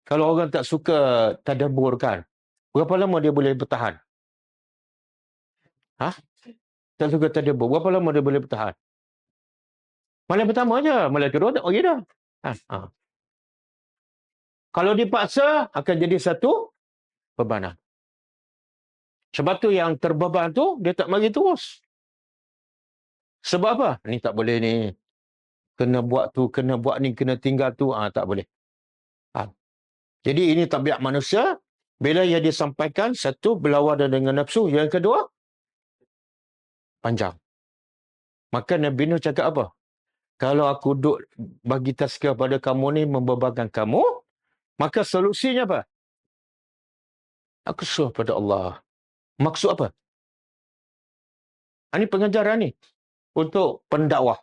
Kalau orang tak suka tadabbur kan, berapa lama dia boleh bertahan? Ha? Tak suka tadabbur, berapa lama dia boleh bertahan? Malam pertama je, malam kedua tak pergi dah. Ha. Kalau dipaksa, akan jadi satu bebanan. Sebab tu yang terbeban tu, dia tak mari terus. Sebab apa? Ni tak boleh ni. Kena buat tu, kena buat ni, kena tinggal tu. Tak boleh. Jadi ini tabiat manusia. Bila ia disampaikan, satu, berlawanan dengan nafsu. Yang kedua, panjang. Maka Nabi Nuh cakap apa? Kalau aku duk bagi tazkiyah pada kamu ni, membebankan kamu, maka solusinya apa? Aku suruh pada Allah. Maksud apa? Ini pengajaran ni untuk pendakwah.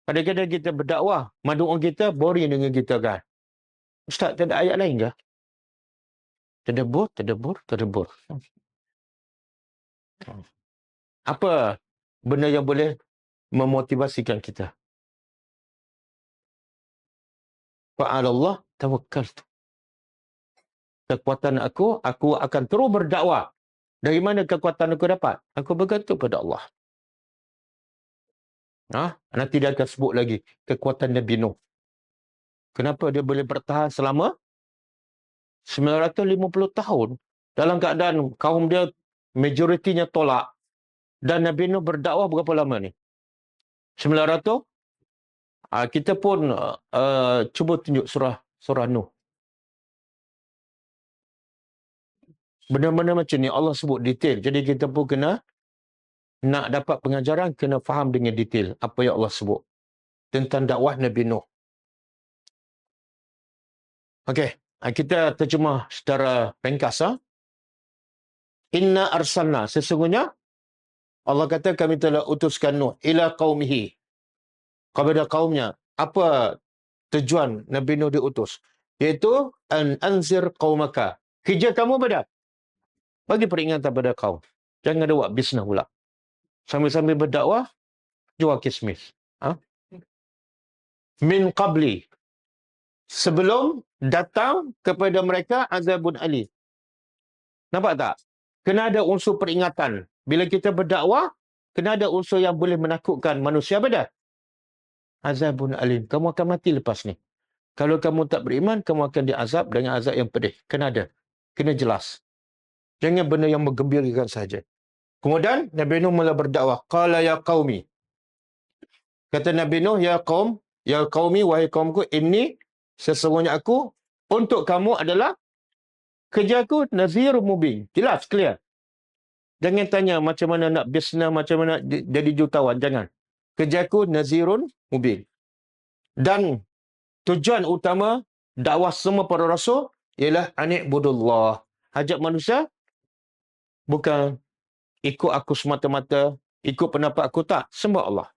Kadang-kadang kita berdakwah, madu'un kita boring dengan kita kan. Ustaz, tak ada ayat lain ke? Terdebur. Apa benda yang boleh memotivasikan kita? Fa'alallah tawakkaltu. Kekuatan aku akan terus berdakwah. Dari mana kekuatan aku dapat? Aku bergantung pada Allah. Nanti dia akan sebut lagi kekuatan Nabi Nuh. Kenapa dia boleh bertahan selama 950 tahun dalam keadaan kaum dia majoritinya tolak, dan Nabi Nuh berdakwah berapa lama ni? 900? Kita pun cuba tunjuk surah Nuh. Benda-benda macam ni Allah sebut detail. Jadi kita pun kena nak dapat pengajaran, kena faham dengan detail apa yang Allah sebut tentang dakwah Nabi Nuh. Okey, kita terjemah secara ringkas. Inna arsalna, sesungguhnya Allah kata kami telah utuskan Nuh ila qaumihi, kepada kaumnya. Apa tujuan Nabi Nuh diutus? Iaitu an anzir qaumaka. Kerja kamu pada bagi peringatan pada kaum. Jangan ada buat bisnes pula. Sambil-sambil berdakwah, jual kismis. Min qabli, sebelum datang kepada mereka azabun ali. Nampak tak? Kena ada unsur peringatan. Bila kita berdakwah, kena ada unsur yang boleh menakutkan manusia. Apa dah? Azabun alim. Kamu akan mati lepas ni. Kalau kamu tak beriman, kamu akan diazab dengan azab yang pedih. Kena ada. Kena jelas. Jangan benda yang menggembirakan saja. Kemudian, Nabi Nuh mula berdakwah. Qala ya qaumi. Kata Nabi Nuh, ya qaumi, wahai kaumku, ini sesungguhnya aku, untuk kamu adalah kerjaku nazir mubin. Jelas, clear. Jangan tanya macam mana nak bisnes, macam mana jadi jutawan. Jangan. Kerjaku nazirun mubin. Dan tujuan utama dakwah semua para rasul ialah ani'budullah. Hajat manusia bukan ikut aku semata-mata, ikut pendapat aku, tak. Sembah Allah.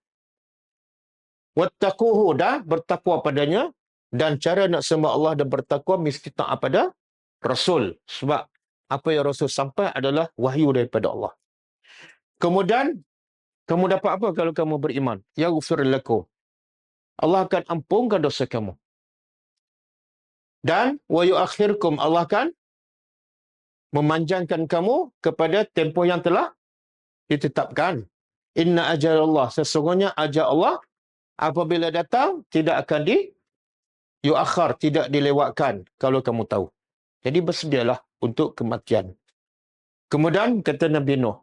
Wattaquhu, dan bertakwa padanya. Dan cara nak sembah Allah dan bertakwa mesti taat pada Rasul. Sebab apa yang Rasul sampai adalah wahyu daripada Allah. Kemudian, kamu dapat apa kalau kamu beriman? Yaghfir lakum. Allah akan ampunkan dosa kamu. Dan wa yuakhirkum, Allah akan memanjangkan kamu kepada tempoh yang telah ditetapkan. Inna ajalallah, sesungguhnya ajal Allah apabila datang tidak akan yuakhir, tidak dilewatkan kalau kamu tahu. Jadi bersedialah untuk kematian. Kemudian kata Nabi Nuh,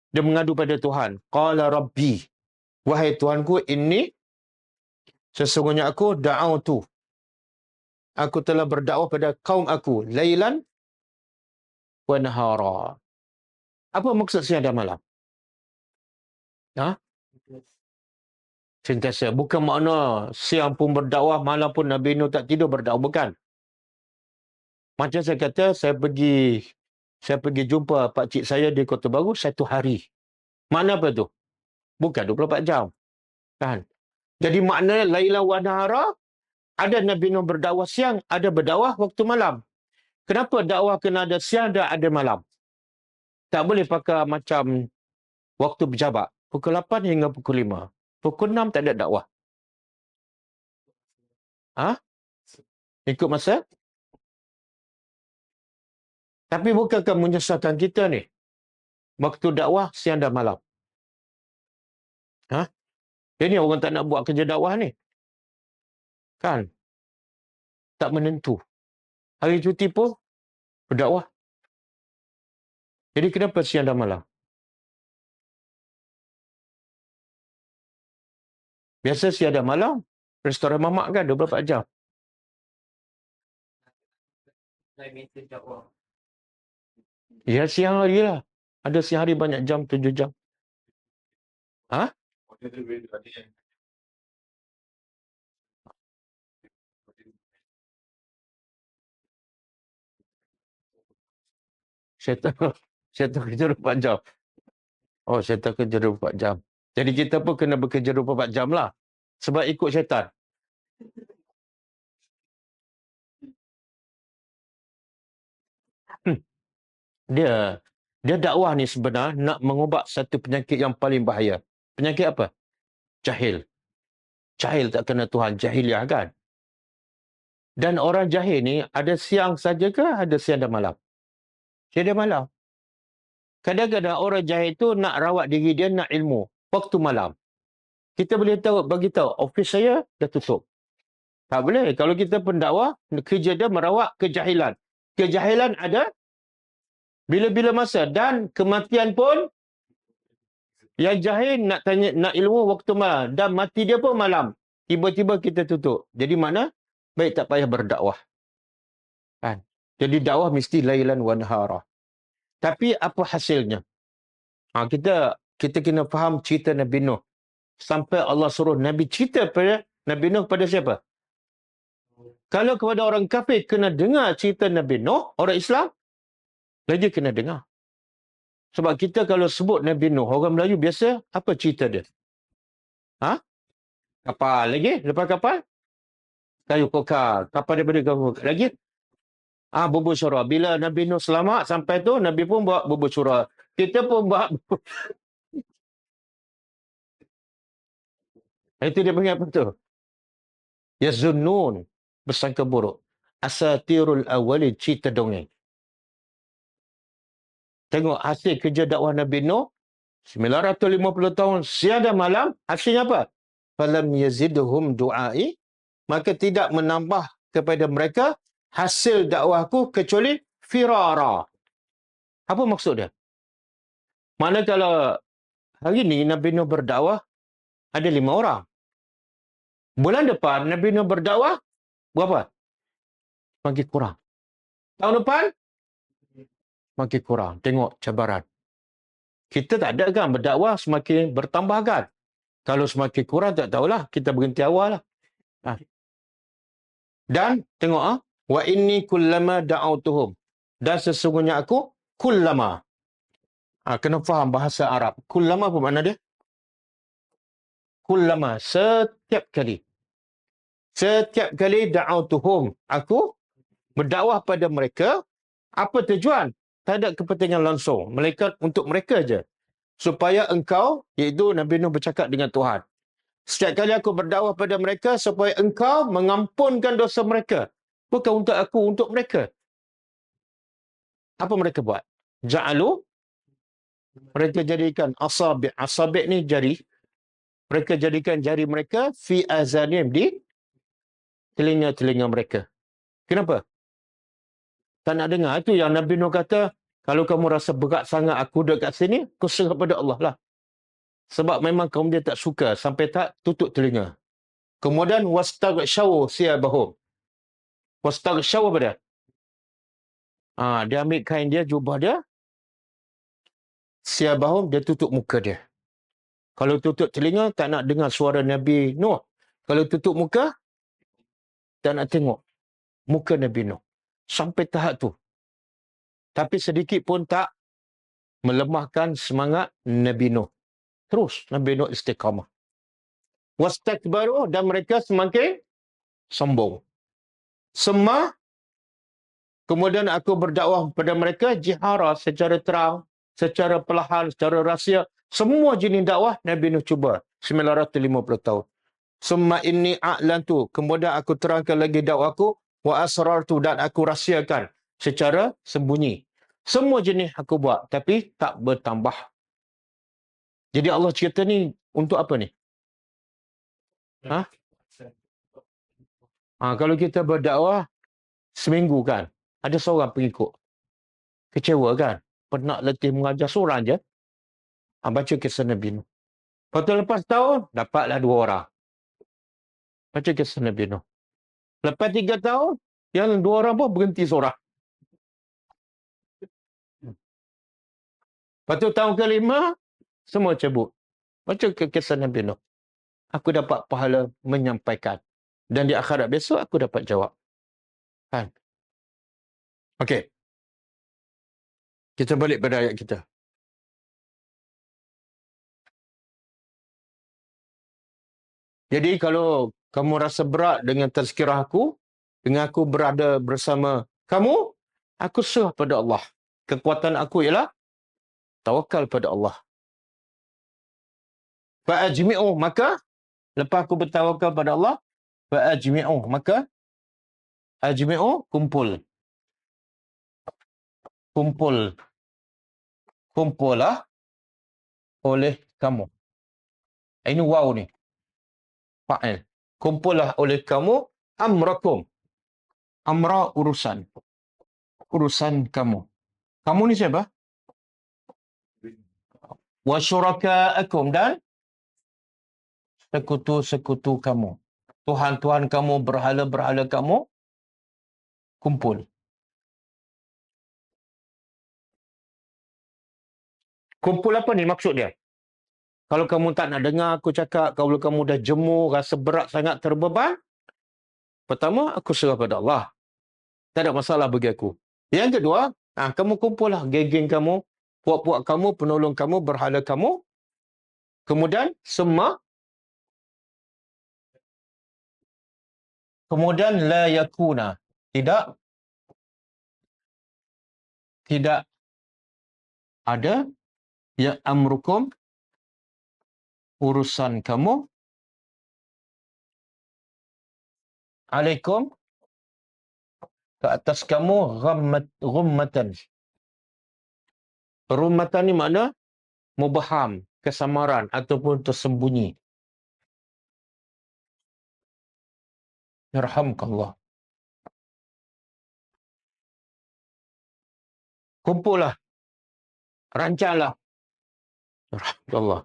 dia mengadu pada Tuhan. Qala Rabbi, wahai Tuhanku, ini sesungguhnya aku da'autu. Aku telah berdakwah pada kaum aku lailan wa nahara. Apa maksud siang dan malam? Sentiasa. Bukan makna siang pun berdakwah, malam pun Nabi Nuh tak tidur berdakwah. Bukan. Macam saya kata, saya pergi jumpa pakcik saya di Kota Baru 1 hari. Makna apa tu? Bukan 24 jam. Kan? Jadi makna lailan wa nahara, ada Nabi Nuh berdakwah siang, ada berdakwah waktu malam. Kenapa dakwah kena ada siang dan ada malam? Tak boleh pakai macam waktu berjabat. Pukul 8 hingga pukul 5. Pukul 6 tak ada dakwah. Ikut masa? Tapi bukankah menyusahkan kita ni? Waktu dakwah siang dan malam. Ini orang tak nak buat kerja dakwah ni. Kan? Tak menentu. Hari cuti pun berdakwah. Jadi kenapa siang dan malam? Biasa siang dan malam, restoran mamak kan 24 jam. Ya, siang hari lah. Ada siang hari banyak jam, 7 jam. Ha? Syaitan, syaitan kerja 24 jam. Oh, syaitan kerja 24 jam. Jadi kita pun kena bekerja 24 jam lah. Sebab ikut syaitan. Hmm. Dia dia dakwah ni sebenarnya nak mengubat satu penyakit yang paling bahaya. Penyakit apa? Jahil. Jahil tak kena Tuhan. Jahiliah kan? Dan orang jahil ni ada siang saja ke ada siang dan malam? Siang dan malam. Kadang-kadang orang jahil tu nak rawat diri dia, nak ilmu. Waktu malam. Kita boleh tahu, bagi tahu, ofis saya dah tutup. Tak boleh. Kalau kita pendakwah, kerja dia merawat kejahilan. Kejahilan ada bila-bila masa. Dan kematian pun, yang jahil nak tanya, nak ilmu waktu malam. Dan mati dia pun malam. Tiba-tiba kita tutup. Jadi mana? Baik tak payah berdakwah. Kan? Jadi dakwah mesti lailan wa nahara. Tapi apa hasilnya? Kita kena faham cerita Nabi Nuh. Sampai Allah suruh Nabi cerita pada Nabi Nuh pada siapa? Kalau kepada orang kafir kena dengar cerita Nabi Nuh, orang Islam lagi kena dengar. Sebab kita kalau sebut Nabi Nuh, orang Melayu biasa, apa cerita dia? Ha? Kapal lagi? Lepas kapal? Kayu kokar. Kapal daripada kayu kokar. Lagi? Bubur syurah. Bila Nabi Nuh selamat sampai tu, Nabi pun buat bubur syurah. Kita pun buat. Itu dia panggil apa tu? Yazunnun. Bersangka buruk. Asatirul awalid. Cerita dongeng. Tengok hasil kerja dakwah Nabi Nuh. 950 tahun siang dan malam. Hasilnya apa? Falam yazidhum du'ai. Maka tidak menambah kepada mereka hasil dakwahku kecuali firara. Apa maksud dia? Mana kalau hari ni Nabi Nuh berdakwah, ada 5 orang. Bulan depan Nabi Nuh berdakwah, berapa? Makin kurang. Tahun depan, makin kurang. Tengok cabaran. Kita tak ada kan berdakwah semakin bertambah kan? Kalau semakin kurang tak tahulah. Kita berhenti awal lah. Dan tengok wa inni kullama da'autuhum. Dan sesungguhnya aku kullama. Kena faham bahasa Arab. Kullama apa makna dia? Kullama, setiap kali. Setiap kali da'autuhum. Aku berdakwah pada mereka. Apa tujuan? Tak ada kepentingan langsung. Untuk mereka je. Supaya engkau, iaitu Nabi Nuh bercakap dengan Tuhan. Setiap kali aku berdakwah pada mereka supaya engkau mengampunkan dosa mereka. Bukan untuk aku, untuk mereka. Apa mereka buat? Ja'alu, mereka jadikan asabi'. Asabi' ni jari. Mereka jadikan jari mereka fi azanim, di telinga-telinga mereka. Kenapa? Tak nak dengar. Itu yang Nabi Nuh kata, kalau kamu rasa berat sangat aku dekat sini, kau serah pada Allah lah. Sebab memang kaum dia tak suka sampai tak tutup telinga. Kemudian wastaghshaw siyabahum. Wastaghshaw apa dia? Dia ambil kain dia, jubah dia. Siyabahum, dia tutup muka dia. Kalau tutup telinga, tak nak dengar suara Nabi Nuh. Kalau tutup muka, tak nak tengok muka Nabi Nuh. Sampai tahap tu. Tapi sedikit pun tak melemahkan semangat Nabi Nuh. Terus Nabi Nuh istiqamah. Wastakbaru, dan mereka semakin sombong. Semua, kemudian aku berdakwah kepada mereka jihara, secara terang, secara perlahan, secara rahsia. Semua jenis dakwah Nabi Nuh cuba. 950 tahun. Summa inni a'lantu. Kemudian aku terangkan lagi dakwahku. Wa asrartu, dan aku rahsiakan secara sembunyi. Semua jenis aku buat. Tapi tak bertambah. Jadi Allah cerita ni untuk apa ni? Kalau kita berdakwah seminggu kan, ada seorang pengikut. Kecewa kan? Penat letih mengajar seorang je. Baca kisah Nabi Nuh. Lepas tu lepas tahun, dapatlah 2 orang. Baca kisah Nabi Nuh. Lepas 3 tahun, yang 2 orang pun berhenti seorang. Lepas tu tahun ke-5, semua cabut. Baca kisah Nabi Nuh. Aku dapat pahala menyampaikan. Dan di akhirat besok, aku dapat jawab. Kan? Okey. Kita balik pada ayat kita. Jadi kalau kamu rasa berat dengan tazkirah aku, dengan aku berada bersama kamu, aku serah pada Allah. Kekuatan aku ialah tawakal pada Allah. Fa'ajmi'u, maka lepas aku bertawakal pada Allah, fa'ajmi'u, maka ajmi'u, kumpul. Kumpullah oleh kamu. Ini waw ni. Fa'il. Kumpullah oleh kamu amrakum. Amra urusan. Urusan kamu. Kamu ni siapa? Wa syuraka'akum, dan sekutu-sekutu kamu. Tuhan-tuhan kamu, berhala-berhala kamu, kumpul. Kumpul apa ni maksud dia? Kalau kamu tak nak dengar aku cakap, kalau kamu dah jemu, rasa berat sangat, terbeban, pertama, aku serah pada Allah. Tak ada masalah bagi aku. Yang kedua, kamu kumpullah geng-geng kamu, puak-puak kamu, penolong kamu, berhala kamu. Kemudian, kemudian la yakuna. Tidak ada ya amrukum, urusan kamu, alaikum, ke atas kamu, ghummatan. Rummatan ni makna mubaham, kesamaran ataupun tersembunyi. Yarhamkallah. Kumpullah. Rancanglah. Yarhamkallah.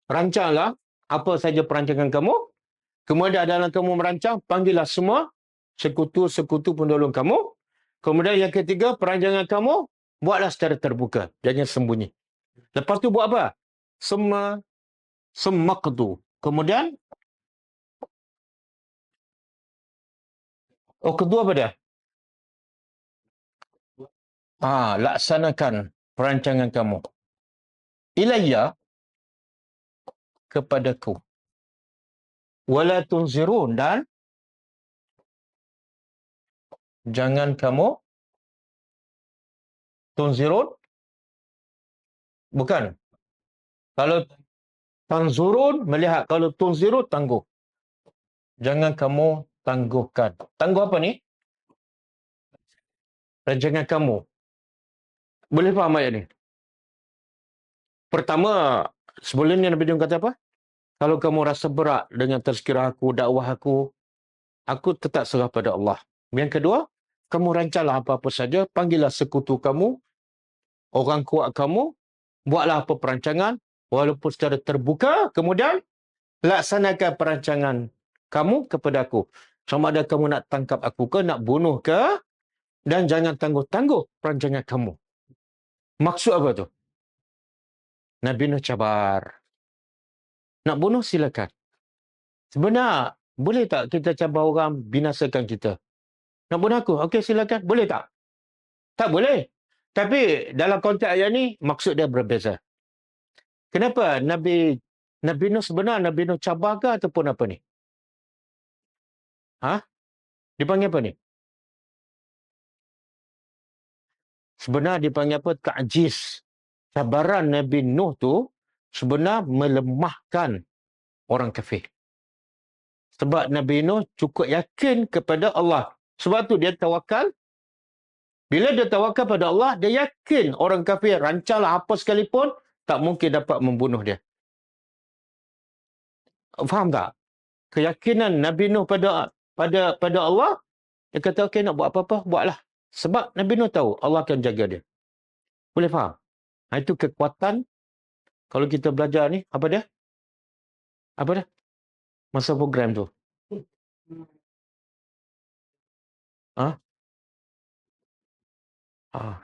Rancanglah apa saja perancangan kamu. Kemudian dalam kamu merancang, panggillah semua sekutu-sekutu penolong kamu. Kemudian yang ketiga, perancangan kamu, buatlah secara terbuka. Jangan sembunyi. Lepas tu buat apa? Semakdu. Kemudian, kedua apa dia? Laksanakan perancangan kamu. Ilayya, kepadaku. Wala tunzirun, dan jangan kamu tunzirun. Bukan. Kalau tanzurun, melihat. Kalau tunzirun, tangguh. Jangan kamu tangguhkan. Tangguh apa ni? Rancangan kamu. Boleh faham ayat ni? Pertama, sebelum ni Nabi Nuh kata apa? Kalau kamu rasa berat dengan tazkirah aku, dakwah aku tetap serah pada Allah. Yang kedua, kamu rancanglah apa-apa saja, panggillah sekutu kamu, orang kuat kamu, buatlah apa perancangan, walaupun secara terbuka, kemudian laksanakan perancangan kamu kepada aku. Sama ada kamu nak tangkap aku ke, nak bunuh ke, dan jangan tangguh-tangguh perancangan kamu. Maksud apa tu? Nabi Nuh cabar. Nak bunuh silakan. Sebenarnya, boleh tak kita cabar orang binasakan kita? Nak bunuh aku? Okey, silakan. Boleh tak? Tak boleh. Tapi dalam konteks ayat ni, maksud dia berbeza. Kenapa Nabi Nuh sebenarnya Nabi Nuh cabar ke ataupun apa ni? Dipanggil apa ni? Sebenarnya dipanggil apa? Ta'jiz. Cabaran Nabi Nuh tu sebenarnya melemahkan orang kafir. Sebab Nabi Nuh cukup yakin kepada Allah. Sebab tu dia tawakal. Bila dia tawakal pada Allah, dia yakin orang kafir rancanglah apa sekalipun, tak mungkin dapat membunuh dia. Faham tak? Keyakinan Nabi Nuh pada pada Allah, dia kata, okey, nak buat apa-apa, buatlah. Sebab Nabi Nuh tahu Allah akan jaga dia. Boleh faham? Itu kekuatan. Kalau kita belajar ni, apa dia? Apa dia? Masa program tu. Ha? Ah.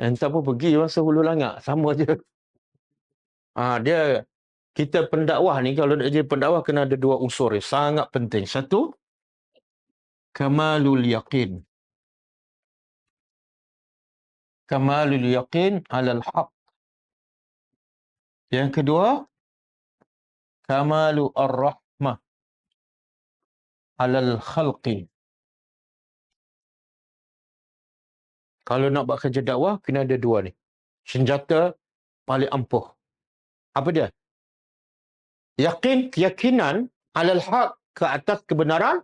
Entah pun pergi masa Hulu Langak. Sama je. Dia, kita pendakwah ni, kalau nak jadi pendakwah, kena ada dua unsur. Sangat penting. Satu, kamalul yaqin. Kamalul yaqin alal haq. Yang kedua, kamalu ar-rahmah alal khalqi. Kalau nak buat kerja dakwah, kena ada dua ni. Senjata paling ampuh. Apa dia? Yakin, keyakinan alal haq, ke atas kebenaran,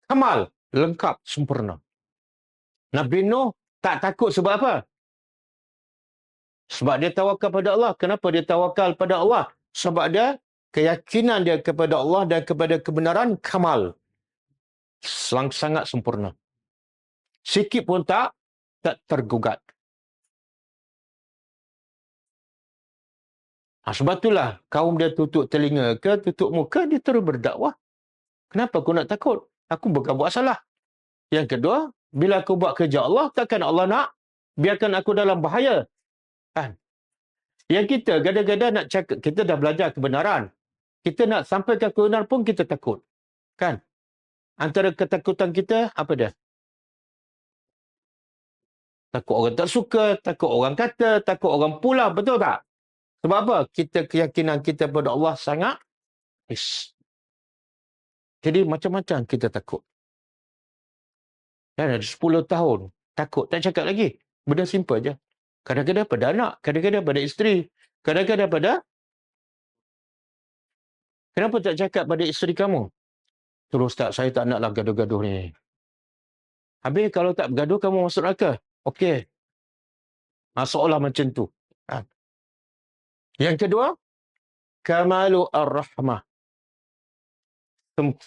kamal, lengkap, sempurna. Nabi Nuh tak takut sebab apa? Sebab dia tawakal pada Allah. Kenapa dia tawakal pada Allah? Sebab dia, keyakinan dia kepada Allah dan kepada kebenaran, kamal. Sangat sempurna. Sikit pun tak tergugat. Sebab itulah kaum dia tutup telinga ke, tutup muka, dia terus berdakwah. Kenapa aku nak takut? Aku bukan buat salah. Yang kedua, bila aku buat kerja Allah, takkan Allah nak biarkan aku dalam bahaya. Kan? Yang kita kadang-kadang nak cakap, kita dah belajar kebenaran. Kita nak sampaikan kebenaran pun kita takut. Kan? Antara ketakutan kita, apa dia? Takut orang tak suka, takut orang kata, takut orang pula. Betul tak? Sebab apa? Keyakinan kita pada Allah sangat jadi macam-macam kita takut. Dan ada 10 tahun takut, tak cakap lagi. Benda simple je. Kadang-kadang pada anak, kadang-kadang pada isteri, kadang-kadang pada... Kenapa tak cakap pada isteri kamu? Terus tak, saya tak naklah gaduh-gaduh ni. Habis kalau tak bergaduh, kamu masuk neraka. Okey. Seolah macam tu. Yang kedua, kamalu ar-rahmah.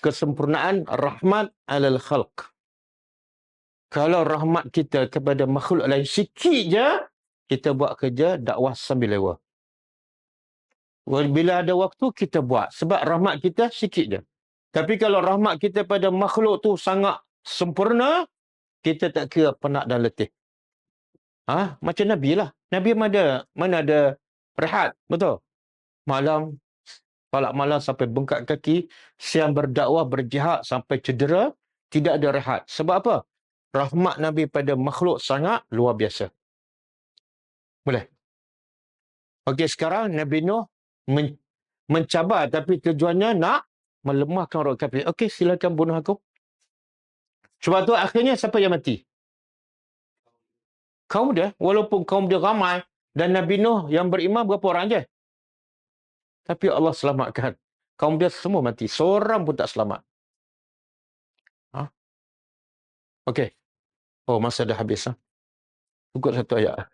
Kesempurnaan rahmat alal khalq. Kalau rahmat kita kepada makhluk lain sikit je, kita buat kerja dakwah sambil lewa. Bila ada waktu, kita buat. Sebab rahmat kita sikit je. Tapi kalau rahmat kita pada makhluk tu sangat sempurna, kita tak kira penat dan letih. Macam Nabi lah. Nabi mana ada rehat. Betul? Malam, palak malam sampai bengkak kaki, siang berdakwah, berjihad sampai cedera, tidak ada rehat. Sebab apa? Rahmat Nabi pada makhluk sangat luar biasa. Boleh? Okey, sekarang Nabi Nuh mencabar, tapi tujuannya nak melemahkan orang kafir. Okey, silakan bunuh aku. Sebab tu akhirnya siapa yang mati? Kaum dia. Walaupun kaum dia ramai, dan Nabi Nuh yang beriman berapa orang je? Tapi Allah selamatkan. Kaum dia semua mati. Seorang pun tak selamat. Okey. Oh, masa dah habis. Cukup satu ayat.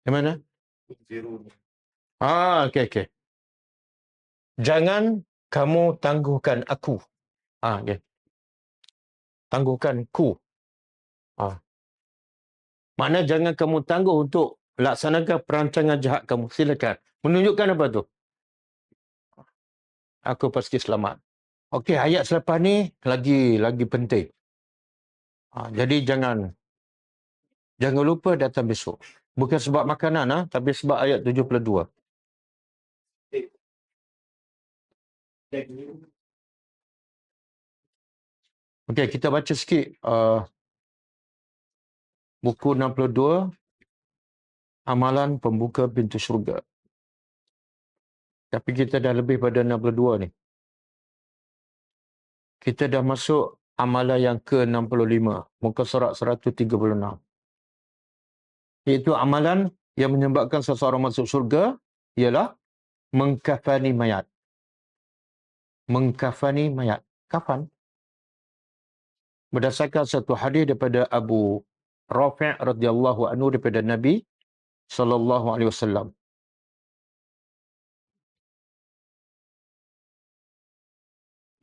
Yang mana? Okey. Jangan kamu tangguhkan aku. Okay. Tangguhkan ku. Makna jangan kamu tangguh untuk laksanakan perancangan jahat kamu. Silakan. Menunjukkan apa tu? Aku pasti selamat. Okey, ayat selepas ni lagi penting. Jadi jangan lupa datang besok. Bukan sebab makanan, tapi sebab ayat 72. Okey, kita baca sikit buku 62, amalan pembuka pintu syurga. Tapi kita dah lebih pada 62 ni. Kita dah masuk amalan yang ke-65, muka surat 136. Iaitu amalan yang menyebabkan seseorang masuk syurga ialah mengkafani mayat. Mengkafani mayat. Kafan. Berdasarkan satu hadis daripada Abu Rafi' radhiyallahu anhu daripada Nabi sallallahu alaihi wasallam.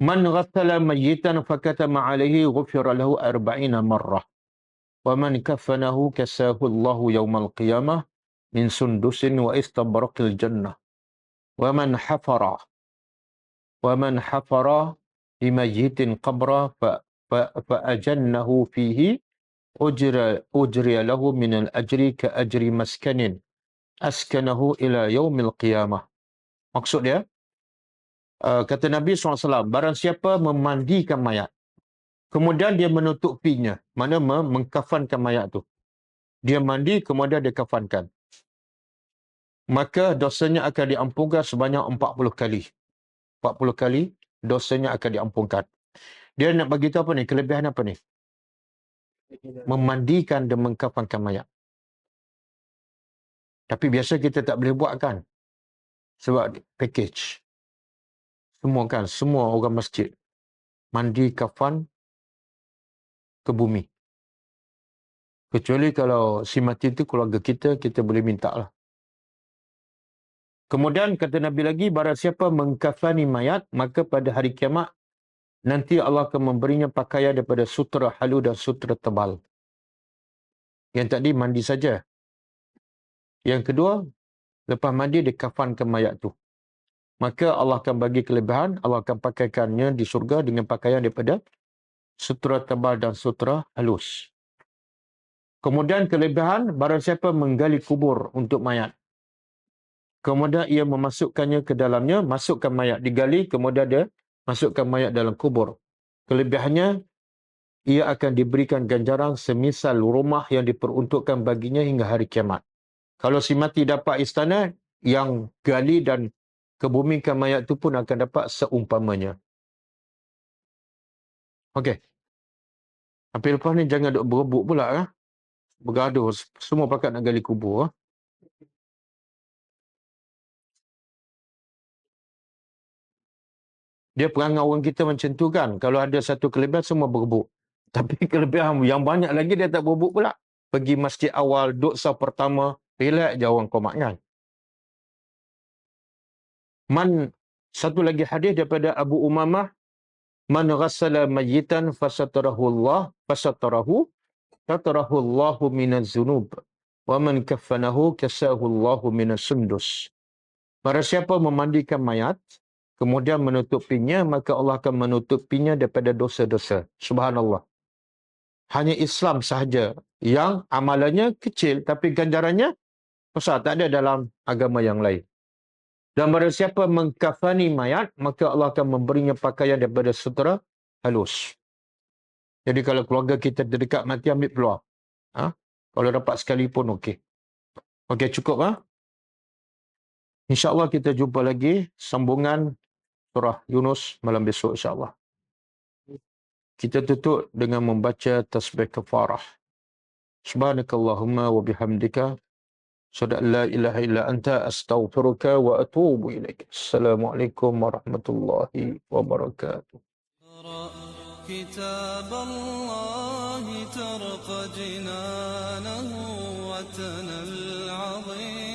Man ghassala mayyitan fakatama alaihi ghufira lahu 40 marrah. Wa man kafanahu kasahu Allahu yawmal qiyamah min sundusin wa istabraqil jannah. Wa man hafara limayyitin qabra fa ajannahu fihi ujri lahu min al-ajri ka ajri maskanin askanahu ila yaumil qiyamah. Maksud dia, kata Nabi SAW, barang siapa memandikan mayat, kemudian dia menutupinya, mana mengkafankan mayat tu. Dia mandi, kemudian dia kafankan. Maka dosanya akan diampunkan sebanyak 40 kali. 40 kali dosanya akan diampunkan. Dia nak bagi tahu apa ni? Kelebihan apa ni? Memandikan dan mengkafankan mayat. Tapi biasa kita tak boleh buat kan? Sebab package. Semua orang masjid mandi kafan ke bumi. Kecuali kalau si mati itu keluarga kita, kita boleh minta lah. Kemudian kata Nabi lagi, barang siapa mengkafani mayat, maka pada hari kiamat, nanti Allah akan memberinya pakaian daripada sutera halus dan sutera tebal. Yang tadi mandi saja. Yang kedua, lepas mandi dia kafankan mayat tu. Maka Allah akan bagi kelebihan, Allah akan pakaikannya di surga dengan pakaian daripada sutera tebal dan sutera halus. Kemudian kelebihan, barang siapa menggali kubur untuk mayat. Kemudian ia memasukkannya ke dalamnya, masukkan mayat, digali, kemudian dia masukkan mayat dalam kubur. Kelebihannya, ia akan diberikan ganjaran semisal rumah yang diperuntukkan baginya hingga hari kiamat. Kalau si mati dapat istana, yang gali dan kebumikan mayat itu pun akan dapat seumpamanya. Okey. Tapi lepas ni jangan duk berebut pula. Bergaduh. Semua pakat nak gali kubur. Dia perangai orang kita macam tu kan. Kalau ada satu kelebihan, semua berebut. Tapi kelebihan yang banyak lagi, dia tak berebut pula. Pergi masjid awal, duduk saf pertama, relax je orang komat kan. Satu lagi hadis daripada Abu Umamah, man ghassala mayyitan fasatarahu Allahu minaz zunub. Wa man kaffanahu kasahu Allahu minas sundus. Barang siapa memandikan mayat, kemudian menutupinya, maka Allah akan menutupinya daripada dosa-dosa. Subhanallah. Hanya Islam sahaja yang amalannya kecil, tapi ganjarannya besar. Tak ada dalam agama yang lain. Dan barang siapa mengkafani mayat, maka Allah akan memberinya pakaian daripada sutera halus. Jadi kalau keluarga kita terdekat mati, ambil peluang. Kalau dapat sekali pun okey. Okey, cukup. InsyaAllah kita jumpa lagi sambungan surah Yunus malam besok insyaAllah. Kita tutup dengan membaca tasbih kafarah. Subhanakallahumma wa bihamdika. Asyhadu an la ilaha illa anta astaghfiruka wa atubu ilaik. Assalamualaikum warahmatullahi wabarakatuh. كتاب الله ترق جنانه وتنى العظيم